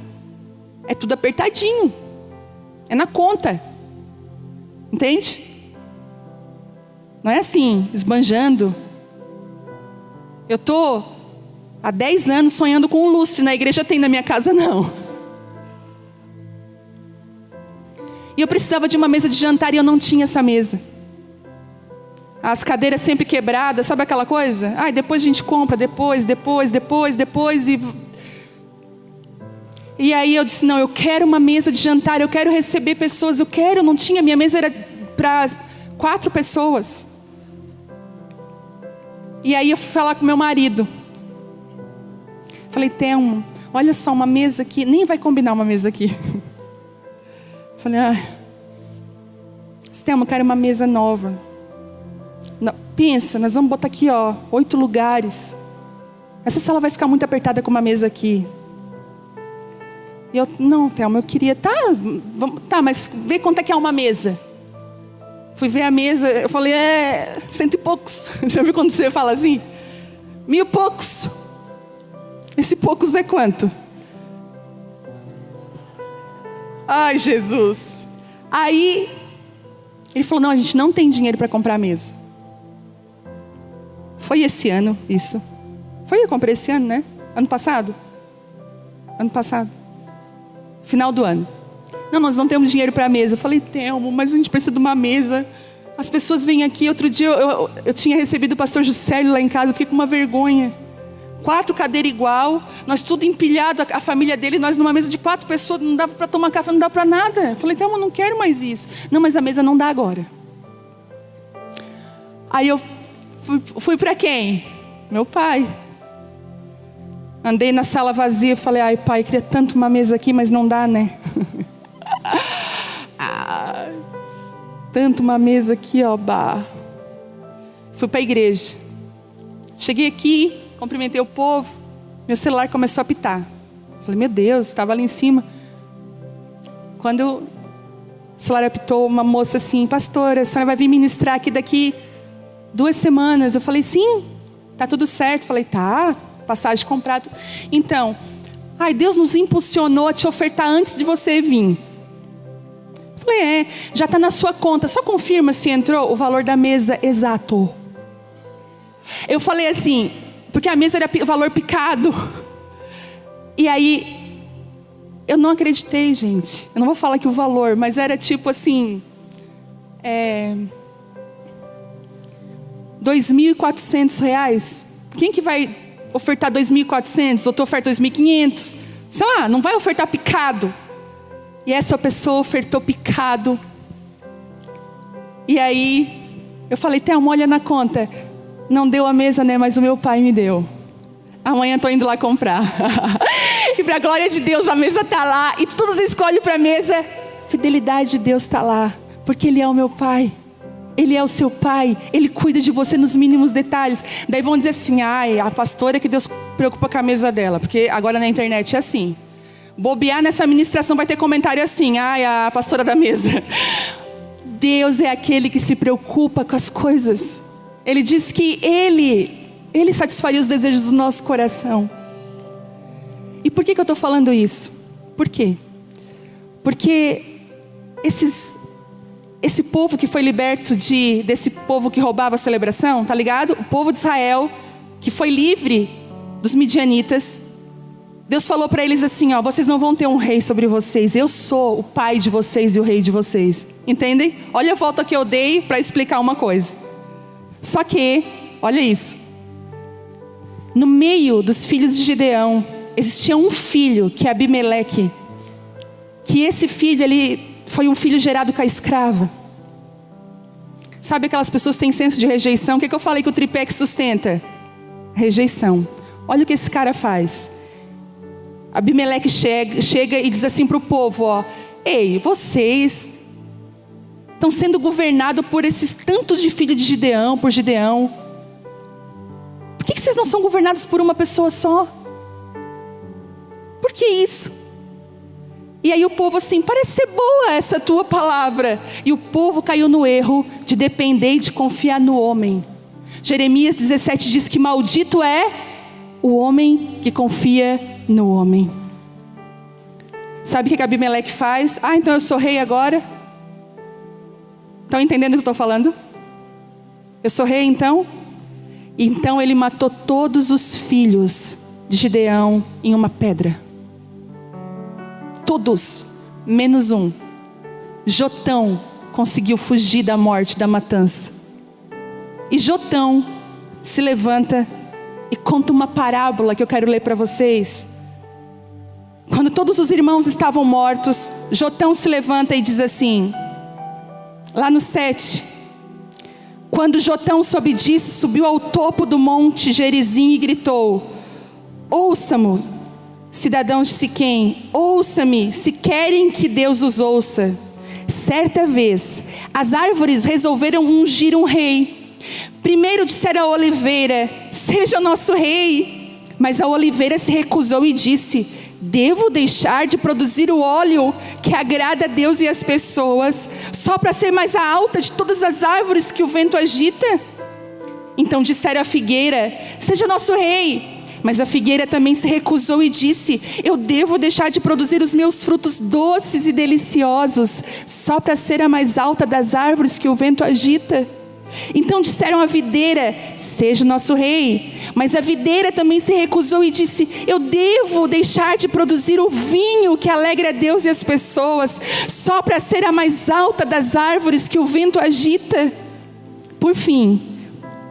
é tudo apertadinho, é na conta, entende? Não é assim, esbanjando. Eu estou há 10 anos sonhando com um lustre, na igreja tem, na minha casa não. E eu precisava de uma mesa de jantar e eu não tinha essa mesa. As cadeiras sempre quebradas, sabe aquela coisa? Depois a gente compra, depois. E aí eu disse, não, eu quero uma mesa de jantar, eu quero receber pessoas, eu não tinha, minha mesa era para 4 pessoas. E aí eu fui falar com meu marido. Falei, Telmo, olha só, uma mesa aqui, nem vai combinar uma mesa aqui. Falei, Telmo, eu quero uma mesa nova. Não, pensa, nós vamos botar aqui 8 lugares. Essa sala vai ficar muito apertada com uma mesa aqui. E eu, não, Telmo, eu queria, mas vê quanto é que é uma mesa. Fui ver a mesa, eu falei, 100 e poucos. Já viu quando você fala assim? 1000 e poucos. Esse poucos é quanto? Ai, Jesus. Aí, ele falou, não, a gente não tem dinheiro para comprar a mesa. Foi esse ano, isso. Eu comprei esse ano, né? Ano passado. Final do ano. Não, nós não temos dinheiro para a mesa. Eu falei, Telmo, mas a gente precisa de uma mesa. As pessoas vêm aqui. Outro dia eu tinha recebido o pastor Juscelio lá em casa. Eu fiquei com uma vergonha. 4 cadeiras igual. Nós tudo empilhado, a família dele. Nós numa mesa de 4 pessoas. Não dava para tomar café, não dava para nada. Eu falei, Telmo, não quero mais isso. Não, mas a mesa não dá agora. Aí eu fui para quem? Meu pai. Andei na sala vazia. Falei, ai pai, queria tanto uma mesa aqui, mas não dá, né? Tanto uma mesa aqui, Fui para a igreja. Cheguei aqui, cumprimentei o povo. Meu celular começou a apitar. Falei, meu Deus, estava ali em cima. Quando o celular apitou, uma moça assim, pastora, a senhora vai vir ministrar aqui daqui 2 semanas. Eu falei, sim, tá tudo certo. Falei, tá, passagem comprada. Então, Deus nos impulsionou a te ofertar antes de você vir. Falei, já está na sua conta, só confirma se entrou o valor da mesa exato. Eu falei assim, porque a mesa era valor picado. E aí, eu não acreditei, gente. Eu não vou falar aqui o valor, mas era tipo assim, R$2.400. Quem que vai ofertar 2.400? Ou tu oferta 2.500? Sei lá, não vai ofertar picado. E essa pessoa ofertou picado. E aí, eu falei, Telmo, olha na conta. Não deu a mesa, né? Mas o meu pai me deu. Amanhã estou indo lá comprar. E para a glória de Deus, a mesa está lá. E todos escolhem para a mesa. Fidelidade de Deus está lá. Porque Ele é o meu pai. Ele é o seu pai. Ele cuida de você nos mínimos detalhes. Daí vão dizer assim, a pastora que Deus preocupa com a mesa dela. Porque agora na internet é assim. Bobear nessa ministração vai ter comentário assim, a pastora da mesa. Deus é aquele que se preocupa com as coisas. Ele diz que Ele satisfaria os desejos do nosso coração. E por que eu estou falando isso? Por quê? Porque esse povo que foi liberto desse povo que roubava a celebração, tá ligado? O povo de Israel, que foi livre dos midianitas. Deus falou para eles assim, vocês não vão ter um rei sobre vocês. Eu sou o pai de vocês e o rei de vocês. Entendem? Olha a volta que eu dei para explicar uma coisa. Só que, olha isso. No meio dos filhos de Gideão, existia um filho, que é Abimeleque. Que esse filho, ele foi um filho gerado com a escrava. Sabe aquelas pessoas que têm senso de rejeição? O que eu falei que o tripé que sustenta? Rejeição. Olha o que esse cara faz. Abimeleque chega e diz assim para o povo, ó: ei, vocês estão sendo governados por esses tantos de filhos de Gideão, por Gideão. Por que vocês não são governados por uma pessoa só? Por que isso? E aí o povo assim, parece ser boa essa tua palavra. E o povo caiu no erro de depender e de confiar no homem. Jeremias 17 diz que maldito é o homem que confia no homem. Sabe o que Abimeleque faz? Ah, então eu sou rei agora? Estão entendendo o que eu estou falando? Eu sou rei então? Então ele matou todos os filhos de Gideão em uma pedra. Todos, menos um. Jotão conseguiu fugir da morte, da matança. E Jotão se levanta e conta uma parábola que eu quero ler para vocês. Quando todos os irmãos estavam mortos, Jotão se levanta e diz assim, lá no 7: quando Jotão soube disso, subiu ao topo do monte Gerizim e gritou: ouçam-me, cidadãos de Siquém, ouça-me, se querem que Deus os ouça. Certa vez, as árvores resolveram ungir um rei. Primeiro disseram à oliveira: seja nosso rei. Mas a oliveira se recusou e disse: devo deixar de produzir o óleo que agrada a Deus e as pessoas, só para ser mais alta de todas as árvores que o vento agita? Então disseram à figueira: seja nosso rei. Mas a figueira também se recusou e disse: eu devo deixar de produzir os meus frutos doces e deliciosos, só para ser a mais alta das árvores que o vento agita? Então disseram à videira: seja nosso rei. Mas a videira também se recusou e disse: eu devo deixar de produzir o vinho que alegra a Deus e as pessoas, só para ser a mais alta das árvores que o vento agita? Por fim,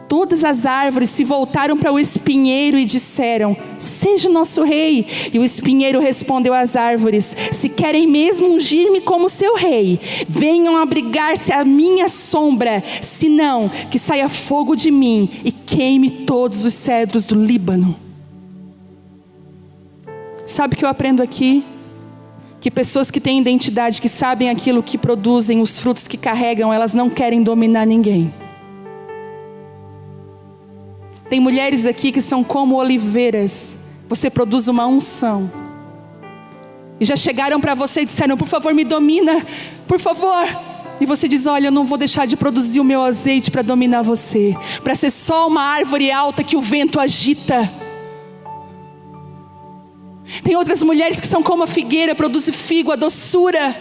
todas as árvores se voltaram para o espinheiro e disseram: seja nosso rei. E o espinheiro respondeu às árvores: se querem mesmo ungir-me como seu rei, venham abrigar-se à minha sombra, senão que saia fogo de mim e queime todos os cedros do Líbano. Sabe o que eu aprendo aqui? Que pessoas que têm identidade, que sabem aquilo que produzem, os frutos que carregam, elas não querem dominar ninguém. Tem mulheres aqui que são como oliveiras. Você produz uma unção. E já chegaram para você e disseram: por favor, me domina, por favor. E você diz: olha, eu não vou deixar de produzir o meu azeite para dominar você, para ser só uma árvore alta que o vento agita. Tem outras mulheres que são como a figueira, produzem figo, a doçura.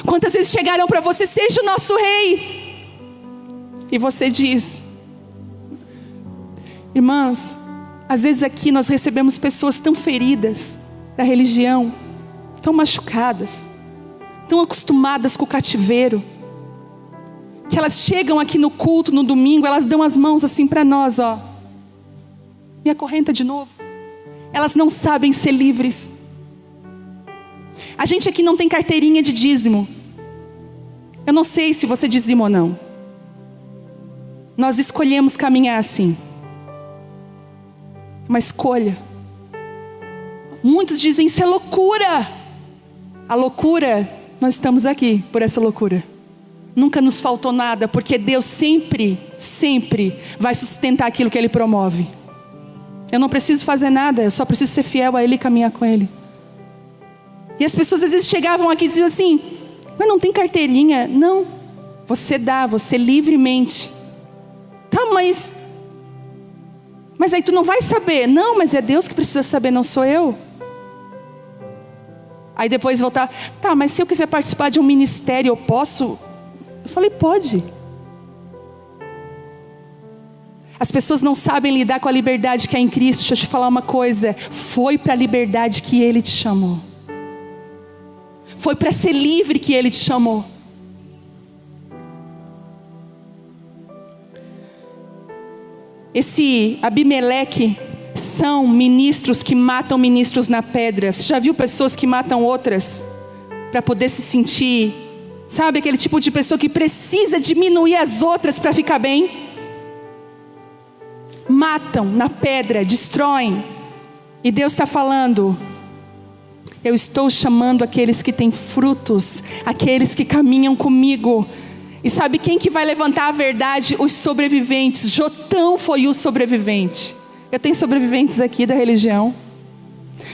Quantas vezes chegaram para você: seja o nosso rei. E você diz: irmãs, às vezes aqui nós recebemos pessoas tão feridas da religião, tão machucadas, tão acostumadas com o cativeiro, que elas chegam aqui no culto, no domingo, elas dão as mãos assim para nós, ó, me acorrenta de novo. Elas não sabem ser livres. A gente aqui não tem carteirinha de dízimo. Eu não sei se você dizima ou não. Nós escolhemos caminhar assim. Uma escolha. Muitos dizem: isso é loucura. A loucura, nós estamos aqui por essa loucura. Nunca nos faltou nada, porque Deus sempre, sempre vai sustentar aquilo que Ele promove. Eu não preciso fazer nada, eu só preciso ser fiel a Ele e caminhar com Ele. E as pessoas às vezes chegavam aqui e diziam assim: mas não tem carteirinha. Não, você dá, você livremente. Tá, mas aí tu não vai saber. Não, mas é Deus que precisa saber, não sou eu. Aí depois voltar: tá, mas se eu quiser participar de um ministério, eu posso? Eu falei: pode. As pessoas não sabem lidar com a liberdade que é em Cristo. Deixa eu te falar uma coisa: foi para a liberdade que Ele te chamou. Foi para ser livre que Ele te chamou. Esse Abimeleque são ministros que matam ministros na pedra. Você já viu pessoas que matam outras para poder se sentir, sabe, aquele tipo de pessoa que precisa diminuir as outras para ficar bem? Matam na pedra, destroem. E Deus está falando: eu estou chamando aqueles que têm frutos, aqueles que caminham comigo. E sabe quem que vai levantar a verdade? Os sobreviventes. Jotão foi o sobrevivente. Eu tenho sobreviventes aqui da religião.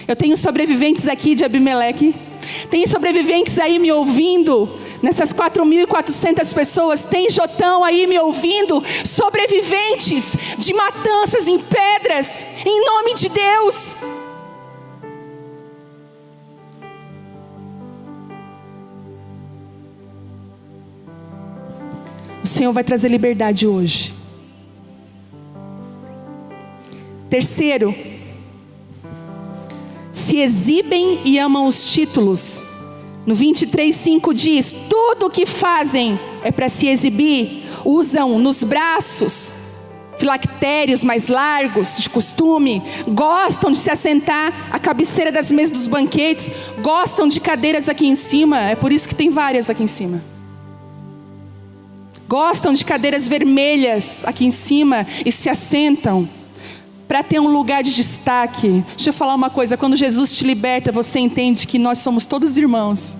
Eu tenho sobreviventes aqui de Abimeleque. Tem sobreviventes aí me ouvindo. Nessas 4.400 pessoas, tem Jotão aí me ouvindo. Sobreviventes de matanças em pedras, em nome de Deus. O Senhor vai trazer liberdade hoje. Terceiro, se exibem e amam os títulos. No 23:5 diz: tudo o que fazem é para se exibir. Usam nos braços filactérios mais largos de costume. Gostam de se assentar à cabeceira das mesas dos banquetes. Gostam de cadeiras aqui em cima. É por isso que tem várias aqui em cima. Gostam de cadeiras vermelhas aqui em cima e se assentam para ter um lugar de destaque. Deixa eu falar uma coisa: quando Jesus te liberta, você entende que nós somos todos irmãos.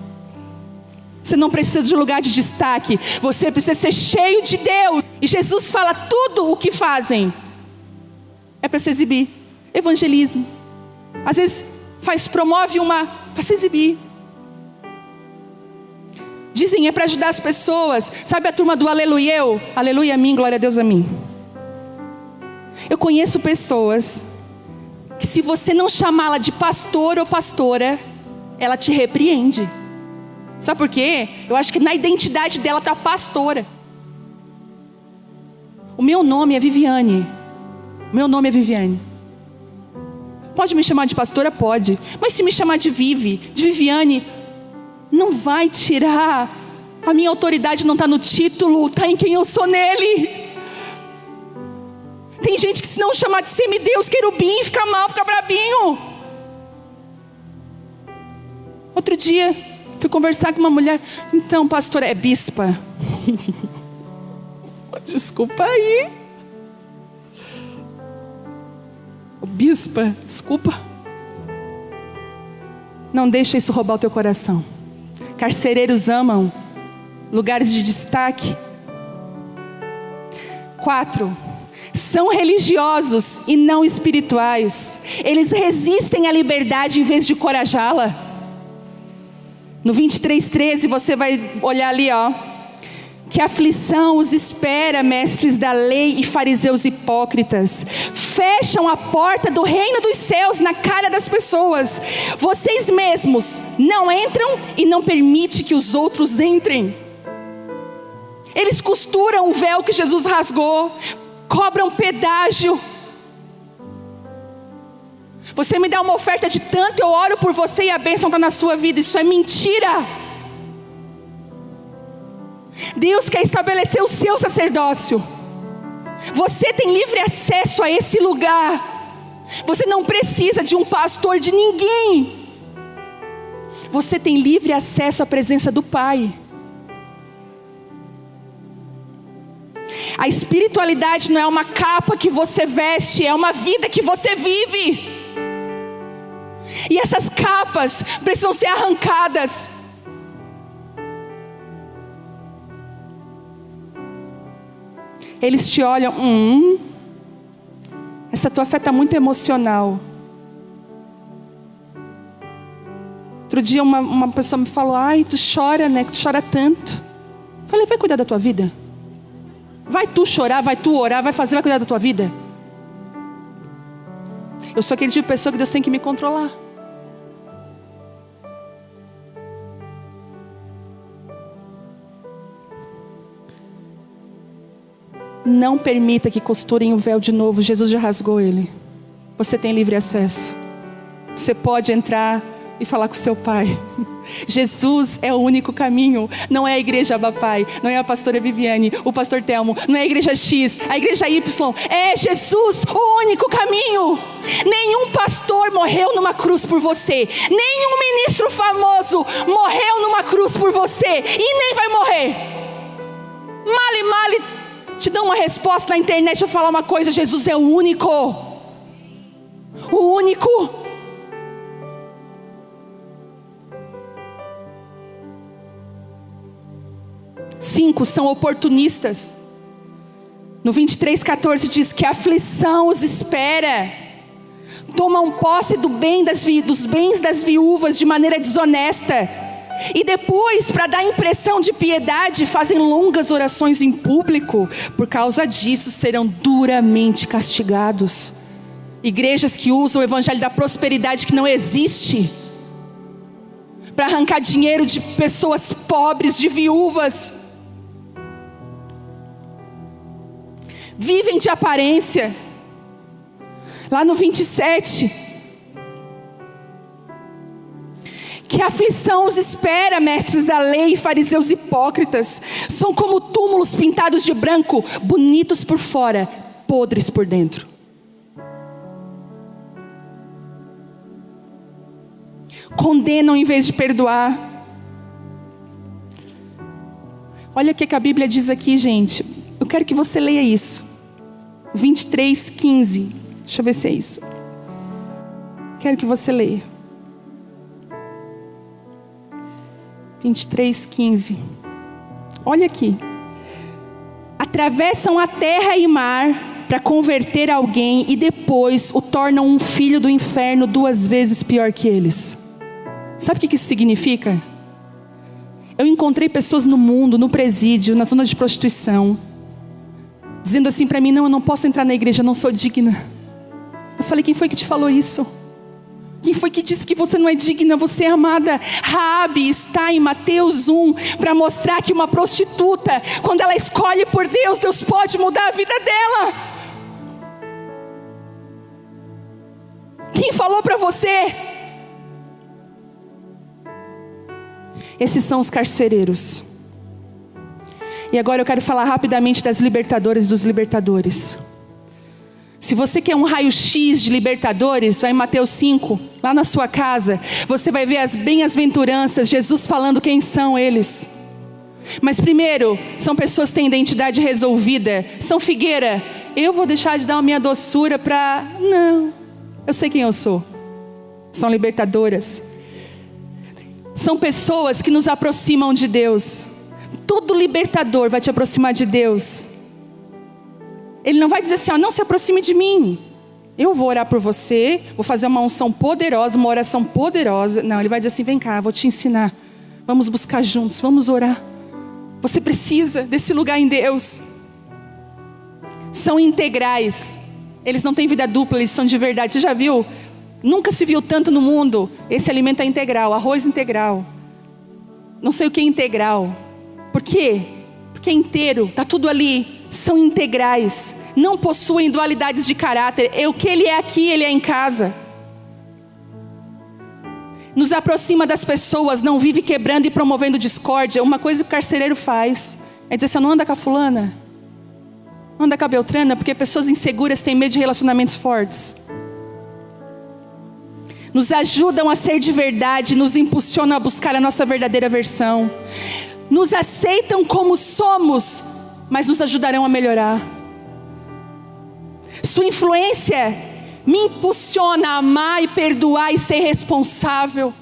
Você não precisa de um lugar de destaque, você precisa ser cheio de Deus. E Jesus fala: tudo o que fazem é para se exibir. Evangelismo, às vezes promove para se exibir. Dizem é para ajudar as pessoas. Sabe a turma do aleluia? Aleluia a mim, glória a Deus a mim. Eu conheço pessoas que, se você não chamá-la de pastor ou pastora, ela te repreende. Sabe por quê? Eu acho que na identidade dela está pastora. O meu nome é Viviane. Meu nome é Viviane. Pode me chamar de pastora? Pode. Mas se me chamar de Viviane, não vai tirar. A minha autoridade não está no título, está em quem eu sou nele. Tem gente que, se não chamar de semideus, querubim, fica mal, fica brabinho. Outro dia, fui conversar com uma mulher. Então, pastora, é bispa. Desculpa aí. Bispa, desculpa. Não deixa isso roubar o teu coração. Carcereiros amam lugares de destaque. 4. São religiosos e não espirituais. Eles resistem à liberdade em vez de corajá-la. No 23:13 você vai olhar ali, que aflição os espera, mestres da lei e fariseus hipócritas. Fecham a porta do reino dos céus na cara das pessoas. Vocês mesmos não entram e não permitem que os outros entrem. Eles costuram o véu que Jesus rasgou, cobram pedágio. Você me dá uma oferta de tanto, eu oro por você e a bênção está na sua vida. Isso é mentira. Deus quer estabelecer o seu sacerdócio. Você tem livre acesso a esse lugar. Você não precisa de um pastor, de ninguém. Você tem livre acesso à presença do Pai. A espiritualidade não é uma capa que você veste, é uma vida que você vive. E essas capas precisam ser arrancadas. Eles te olham, essa tua fé está muito emocional. Outro dia uma pessoa me falou: ai, tu chora, né? Tu chora tanto. Eu falei: vai cuidar da tua vida? Vai tu chorar, vai tu orar, vai cuidar da tua vida? Eu sou aquele tipo de pessoa que Deus tem que me controlar. Não permita que costurem o véu de novo. Jesus já rasgou ele. Você tem livre acesso. Você pode entrar e falar com seu pai. Jesus é o único caminho. Não é a igreja Abapai, não é a pastora Viviane, o pastor Telmo, não é a igreja X, a igreja Y. É Jesus o único caminho. Nenhum pastor morreu numa cruz por você. Nenhum ministro famoso morreu numa cruz por você. E nem vai morrer. Male te dão uma resposta na internet. Eu falar uma coisa: Jesus é o único. O único. Cinco são oportunistas. No 23:14 diz que a aflição os espera. Tomam posse dos bens das viúvas de maneira desonesta. E depois, para dar impressão de piedade, fazem longas orações em público. Por causa disso, serão duramente castigados. Igrejas que usam o evangelho da prosperidade que não existe, para arrancar dinheiro de pessoas pobres, de viúvas. Vivem de aparência. Lá no 27, que a aflição os espera, mestres da lei e fariseus hipócritas. São como túmulos pintados de branco, bonitos por fora, podres por dentro. Condenam em vez de perdoar. Olha o que a Bíblia diz aqui, gente. Eu quero que você leia isso. 23:15. Deixa eu ver se é isso. Quero que você leia. 23:15. Olha aqui. Atravessam a terra e mar para converter alguém e depois o tornam um filho do inferno 2 vezes pior que eles. Sabe o que isso significa? Eu encontrei pessoas no mundo, no presídio, na zona de prostituição, dizendo assim para mim: não, eu não posso entrar na igreja, eu não sou digna. Eu falei: quem foi que te falou isso? Quem foi que disse que você não é digna? Você é amada. Raabe está em Mateus 1 para mostrar que uma prostituta, quando ela escolhe por Deus, Deus pode mudar a vida dela. Quem falou para você? Esses são os carcereiros. E agora eu quero falar rapidamente das libertadoras e dos libertadores. Se você quer um raio-x de libertadores, vai em Mateus 5, lá na sua casa. Você vai ver as bem-aventuranças, Jesus falando quem são eles. Mas primeiro, são pessoas que têm identidade resolvida. São figueira. Eu vou deixar de dar a minha doçura para... Não, eu sei quem eu sou. São libertadoras. São pessoas que nos aproximam de Deus. Todo libertador vai te aproximar de Deus. Ele não vai dizer assim: não se aproxime de mim, eu vou orar por você, vou fazer uma unção poderosa, uma oração poderosa. Não, ele vai dizer assim: vem cá, vou te ensinar, vamos buscar juntos, vamos orar. Você precisa desse lugar em Deus. São integrais. Eles não têm vida dupla, eles são de verdade. Você já viu? Nunca se viu tanto no mundo. Esse alimento é integral, arroz integral, não sei o que é integral. Por quê? Porque é inteiro, está tudo ali. São integrais, não possuem dualidades de caráter. O que ele é aqui, ele é em casa. Nos aproxima das pessoas, não vive quebrando e promovendo discórdia. Uma coisa que o carcereiro faz é dizer assim: não anda com a fulana, não anda com a beltrana, porque pessoas inseguras têm medo de relacionamentos fortes. Nos ajudam a ser de verdade, nos impulsionam a buscar a nossa verdadeira versão. Nos aceitam como somos, mas nos ajudarão a melhorar. Sua influência me impulsiona a amar e perdoar e ser responsável.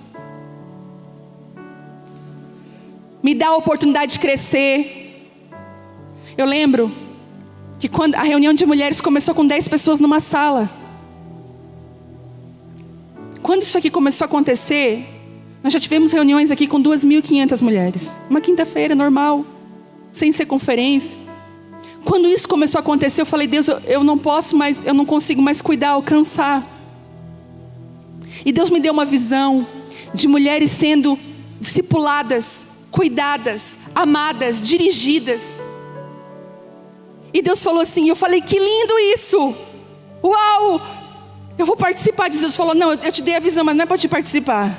Me dá a oportunidade de crescer. Eu lembro que quando a reunião de mulheres começou com 10 pessoas numa sala. Quando isso aqui começou a acontecer, nós já tivemos reuniões aqui com 2.500 mulheres. Uma quinta-feira normal, sem ser conferência. Quando isso começou a acontecer, eu falei: Deus, eu não posso mais, eu não consigo mais cuidar, alcançar. E Deus me deu uma visão de mulheres sendo discipuladas, cuidadas, amadas, dirigidas. E Deus falou assim, eu falei: que lindo isso! Uau! Eu vou participar disso. Deus falou: não, eu te dei a visão, mas não é para te participar.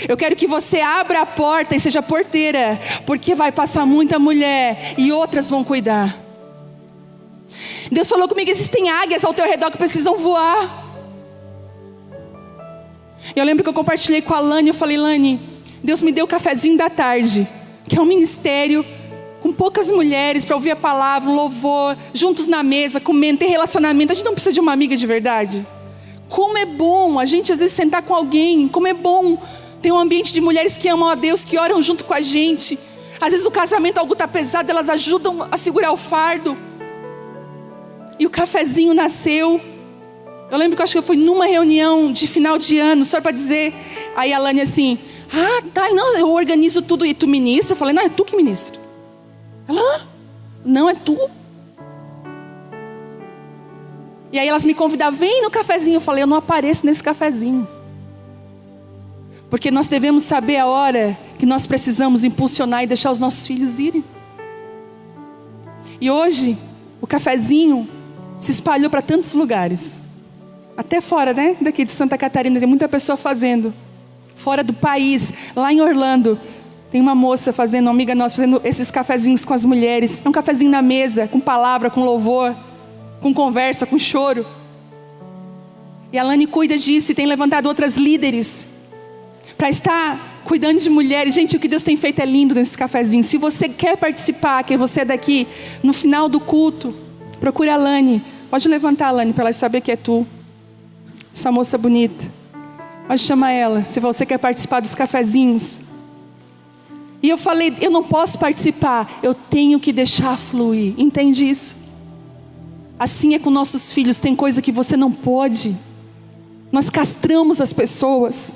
Eu quero que você abra a porta e seja porteira, porque vai passar muita mulher e outras vão cuidar. Deus falou comigo: existem águias ao teu redor que precisam voar. Eu lembro que eu compartilhei com a Lani, eu falei: Lani, Deus me deu o cafezinho da tarde, que é um ministério com poucas mulheres para ouvir a palavra, um louvor, juntos na mesa, comendo, ter relacionamento. A gente não precisa de uma amiga de verdade. Como é bom a gente às vezes sentar com alguém, como é bom ter um ambiente de mulheres que amam a Deus, que oram junto com a gente. Às vezes o casamento, algo está pesado, elas ajudam a segurar o fardo. E o cafezinho nasceu. Eu lembro que eu acho que eu fui numa reunião de final de ano, só para dizer. Aí a Lani assim: ah, tá, não, eu organizo tudo e tu ministra. Eu falei: não, é tu que ministra. Ela: não, é tu. E aí elas me convidavam: vem no cafezinho. Eu falei: eu não apareço nesse cafezinho. Porque nós devemos saber a hora que nós precisamos impulsionar e deixar os nossos filhos irem. E hoje, o cafezinho se espalhou para tantos lugares. Até fora, né? Daqui de Santa Catarina, tem muita pessoa fazendo. Fora do país, lá em Orlando, tem uma moça fazendo, uma amiga nossa, fazendo esses cafezinhos com as mulheres. É um cafezinho na mesa, com palavra, com louvor, com conversa, com choro. E a Lani cuida disso e tem levantado outras líderes para estar cuidando de mulheres. Gente, o que Deus tem feito é lindo nesse cafezinho. Se você quer participar, que você é daqui, no final do culto, procure a Lani. Pode levantar, Lani, para ela saber que é tu. Essa moça bonita. Pode chamar ela, se você quer participar dos cafezinhos. E eu falei: eu não posso participar, eu tenho que deixar fluir. Entende isso? Assim é com nossos filhos. Tem coisa que você não pode. Nós castramos as pessoas.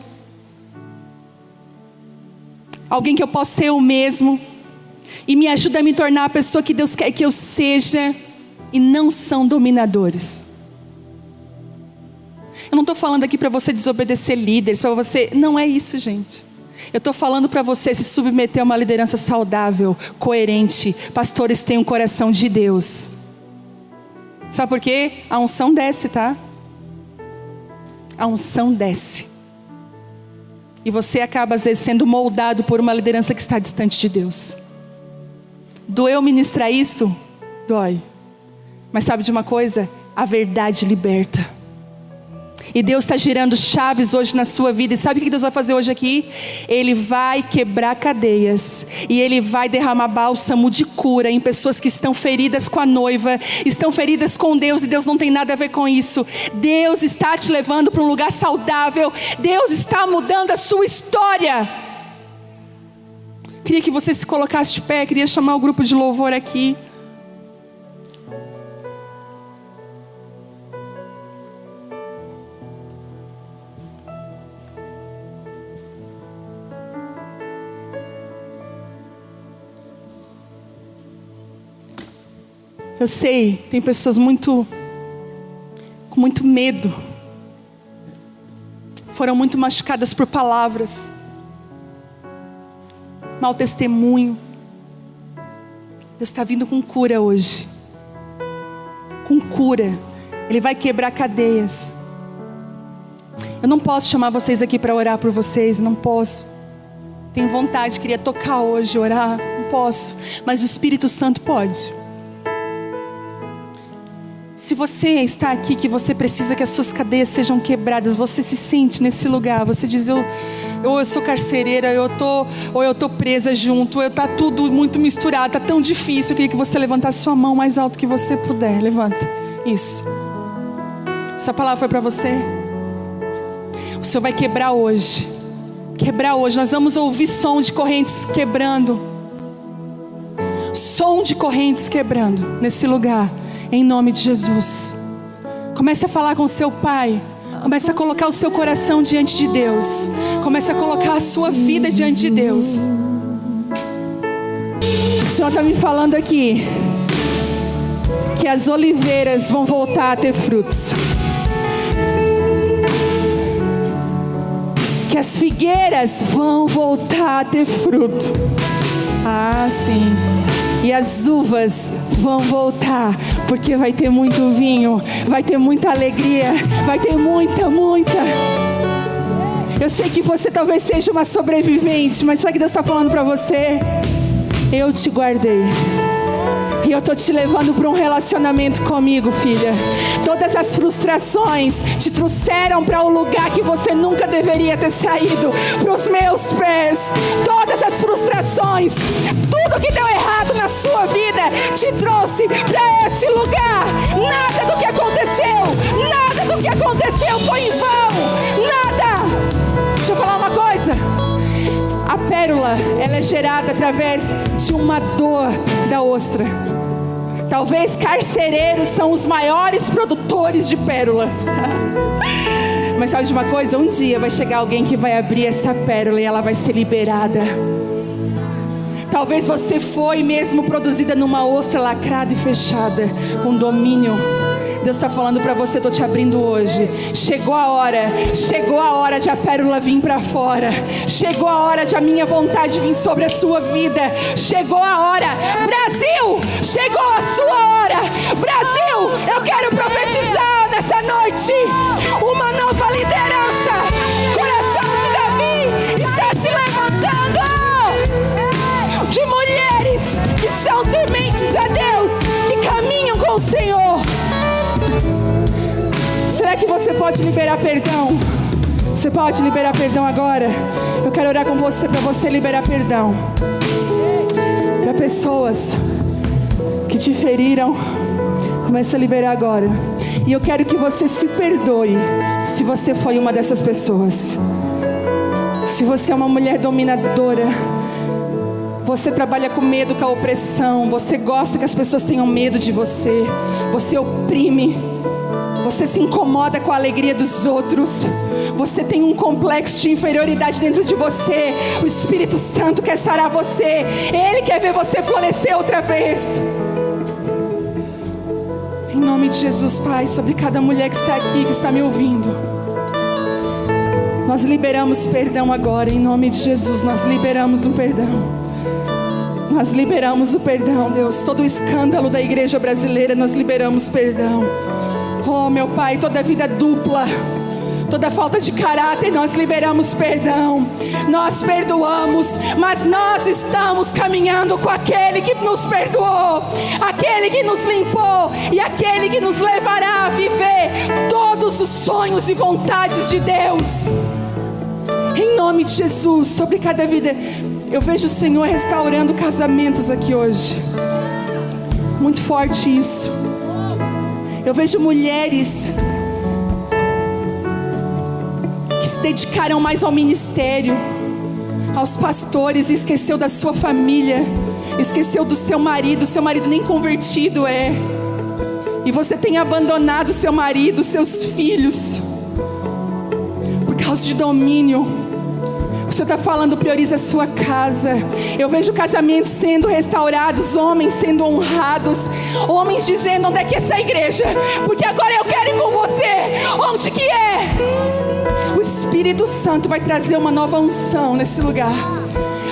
Alguém que eu possa ser eu mesmo, e me ajuda a me tornar a pessoa que Deus quer que eu seja, e não são dominadores. Eu não estou falando aqui para você desobedecer líderes, para você, não é isso, gente. Eu estou falando para você se submeter a uma liderança saudável, coerente. Pastores têm um coração de Deus. Sabe por quê? A unção desce, tá? A unção desce. E você acaba às vezes sendo moldado por uma liderança que está distante de Deus. Doeu ministrar isso? Dói. Mas sabe de uma coisa? A verdade liberta. E Deus está girando chaves hoje na sua vida. E sabe o que Deus vai fazer hoje aqui? Ele vai quebrar cadeias. E Ele vai derramar bálsamo de cura em pessoas que estão feridas com a noiva, estão feridas com Deus, e Deus não tem nada a ver com isso. Deus está te levando para um lugar saudável. Deus está mudando a sua história. Queria que você se colocasse de pé. Queria chamar o grupo de louvor aqui. Eu sei, tem pessoas com muito medo. Foram muito machucadas por palavras, mau testemunho. Deus está vindo com cura hoje. Com cura. Ele vai quebrar cadeias. Eu não posso chamar vocês aqui para orar por vocês, não posso. Tenho vontade, queria tocar hoje, orar, não posso. Mas o Espírito Santo pode. Se você está aqui, que você precisa que as suas cadeias sejam quebradas, você se sente nesse lugar, você diz: ou eu sou carcereira, ou eu tô presa junto, ou tá tudo muito misturado, tá tão difícil. Eu queria que você levantasse sua mão mais alto que você puder. Levanta, isso. Essa palavra foi para você. O Senhor vai quebrar hoje. Quebrar hoje, nós vamos ouvir som de correntes quebrando. Som de correntes quebrando nesse lugar. Em nome de Jesus. Comece a falar com o seu pai. Comece a colocar o seu coração diante de Deus. Comece a colocar a sua vida diante de Deus. O Senhor está me falando aqui que as oliveiras vão voltar a ter frutos. Que as figueiras vão voltar a ter fruto. Ah, sim. E as uvas vão voltar, porque vai ter muito vinho, vai ter muita alegria, vai ter muita. Eu sei que você talvez seja uma sobrevivente, mas sabe o que Deus está falando para você? Eu te guardei. E eu estou te levando para um relacionamento comigo, filha. Todas as frustrações te trouxeram para um lugar que você nunca deveria ter saído, para os meus pés. Todas as frustrações, tudo que deu errado na sua vida, te trouxe para esse lugar. Nada do que aconteceu foi em vão. Nada. Deixa eu falar uma coisa. A pérola, ela é gerada através de uma dor da ostra. Talvez carcereiros são os maiores produtores de pérolas. Mas sabe de uma coisa? Um dia vai chegar alguém que vai abrir essa pérola e ela vai ser liberada. Talvez você foi mesmo produzida numa ostra lacrada e fechada, com domínio. Deus está falando para você, estou te abrindo hoje. Chegou a hora de a pérola vir para fora. Chegou a hora de a minha vontade vir sobre a sua vida. Chegou a hora, Brasil, chegou a sua hora. Brasil, eu quero profetizar nessa noite uma nova liderança. Coração de Davi está se levantando, de mulheres que são tementes a Deus, que caminham com o Senhor. Será que você pode liberar perdão? Você pode liberar perdão agora? Eu quero orar com você para você liberar perdão para pessoas que te feriram. Comece a liberar agora. E eu quero que você se perdoe se você foi uma dessas pessoas. Se você é uma mulher dominadora, você trabalha com medo, com a opressão, você gosta que as pessoas tenham medo de você, você oprime, você se incomoda com a alegria dos outros, você tem um complexo de inferioridade dentro de você. O Espírito Santo quer sarar você. Ele quer ver você florescer outra vez. Em nome de Jesus, Pai, sobre cada mulher que está aqui, que está me ouvindo, nós liberamos perdão agora. Em nome de Jesus, nós liberamos o perdão. Nós liberamos o perdão, Deus. Todo o escândalo da igreja brasileira, nós liberamos perdão. Oh, meu Pai, toda vida dupla, toda falta de caráter, nós liberamos perdão. Nós perdoamos, mas nós estamos caminhando com aquele que nos perdoou, aquele que nos limpou e aquele que nos levará a viver todos os sonhos e vontades de Deus. Em nome de Jesus, sobre cada vida. Eu vejo o Senhor restaurando casamentos aqui hoje. Muito forte isso. Eu vejo mulheres que se dedicaram mais ao ministério, aos pastores, e esqueceu da sua família, esqueceu do seu marido nem convertido é. E você tem abandonado seu marido, seus filhos, por causa de domínio. O Senhor está falando, prioriza a sua casa. Eu vejo casamentos sendo restaurados, homens sendo honrados, homens dizendo: onde é que é essa igreja? Porque agora eu quero ir com você. Onde que é? O Espírito Santo vai trazer uma nova unção nesse lugar.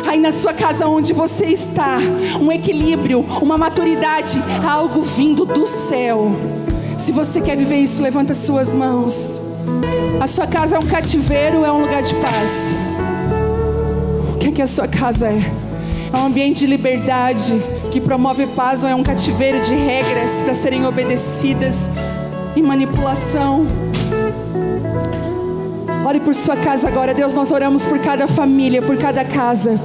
Aí na sua casa onde você está, um equilíbrio, uma maturidade, algo vindo do céu. Se você quer viver isso, levanta suas mãos. A sua casa é um cativeiro, é um lugar de paz? O que a sua casa é? É um ambiente de liberdade que promove paz, ou é um cativeiro de regras para serem obedecidas e manipulação? Ore por sua casa agora. Deus, nós oramos por cada família, por cada casa.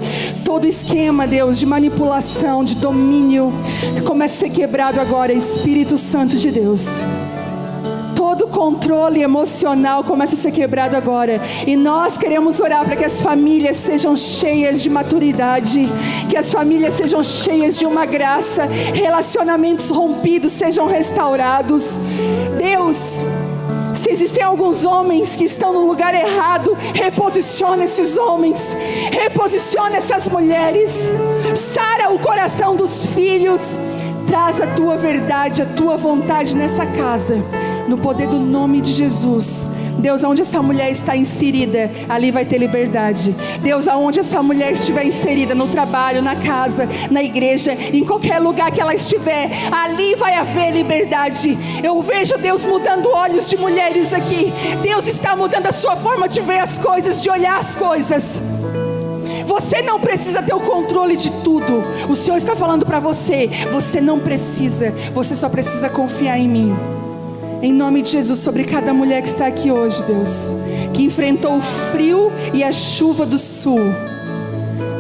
Todo esquema, Deus, de manipulação, de domínio, começa a ser quebrado agora, Espírito Santo de Deus. Todo controle emocional começa a ser quebrado agora. E nós queremos orar para que as famílias sejam cheias de maturidade, que as famílias sejam cheias de uma graça, relacionamentos rompidos sejam restaurados. Deus, se existem alguns homens que estão no lugar errado, reposiciona esses homens, reposiciona essas mulheres, sara o coração dos filhos, traz a tua verdade, a tua vontade nessa casa. No poder do nome de Jesus, Deus, aonde essa mulher está inserida, ali vai ter liberdade. Deus, aonde essa mulher estiver inserida, no trabalho, na casa, na igreja, em qualquer lugar que ela estiver, ali vai haver liberdade. Eu vejo Deus mudando olhos de mulheres aqui. Deus está mudando a sua forma de ver as coisas, de olhar as coisas. Você não precisa ter o controle de tudo. O Senhor está falando para você, você não precisa, você só precisa confiar em mim. Em nome de Jesus, sobre cada mulher que está aqui hoje, Deus, que enfrentou o frio e a chuva do sul,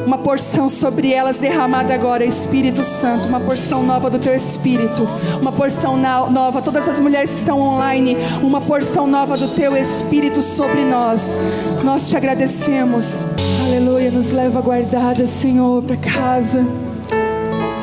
uma porção sobre elas derramada agora, Espírito Santo, uma porção nova do Teu Espírito, uma porção nova, todas as mulheres que estão online, uma porção nova do Teu Espírito sobre nós. Nós te agradecemos, aleluia. Nos leva guardada, Senhor, para casa.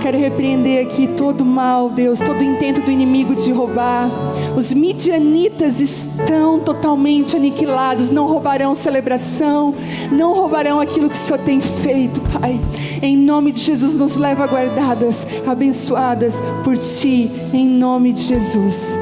Quero repreender aqui todo mal, Deus, todo intento do inimigo de roubar. Os midianitas estão totalmente aniquilados. Não roubarão celebração, não roubarão aquilo que o Senhor tem feito, Pai. Em nome de Jesus, nos leva guardadas, abençoadas por Ti, em nome de Jesus.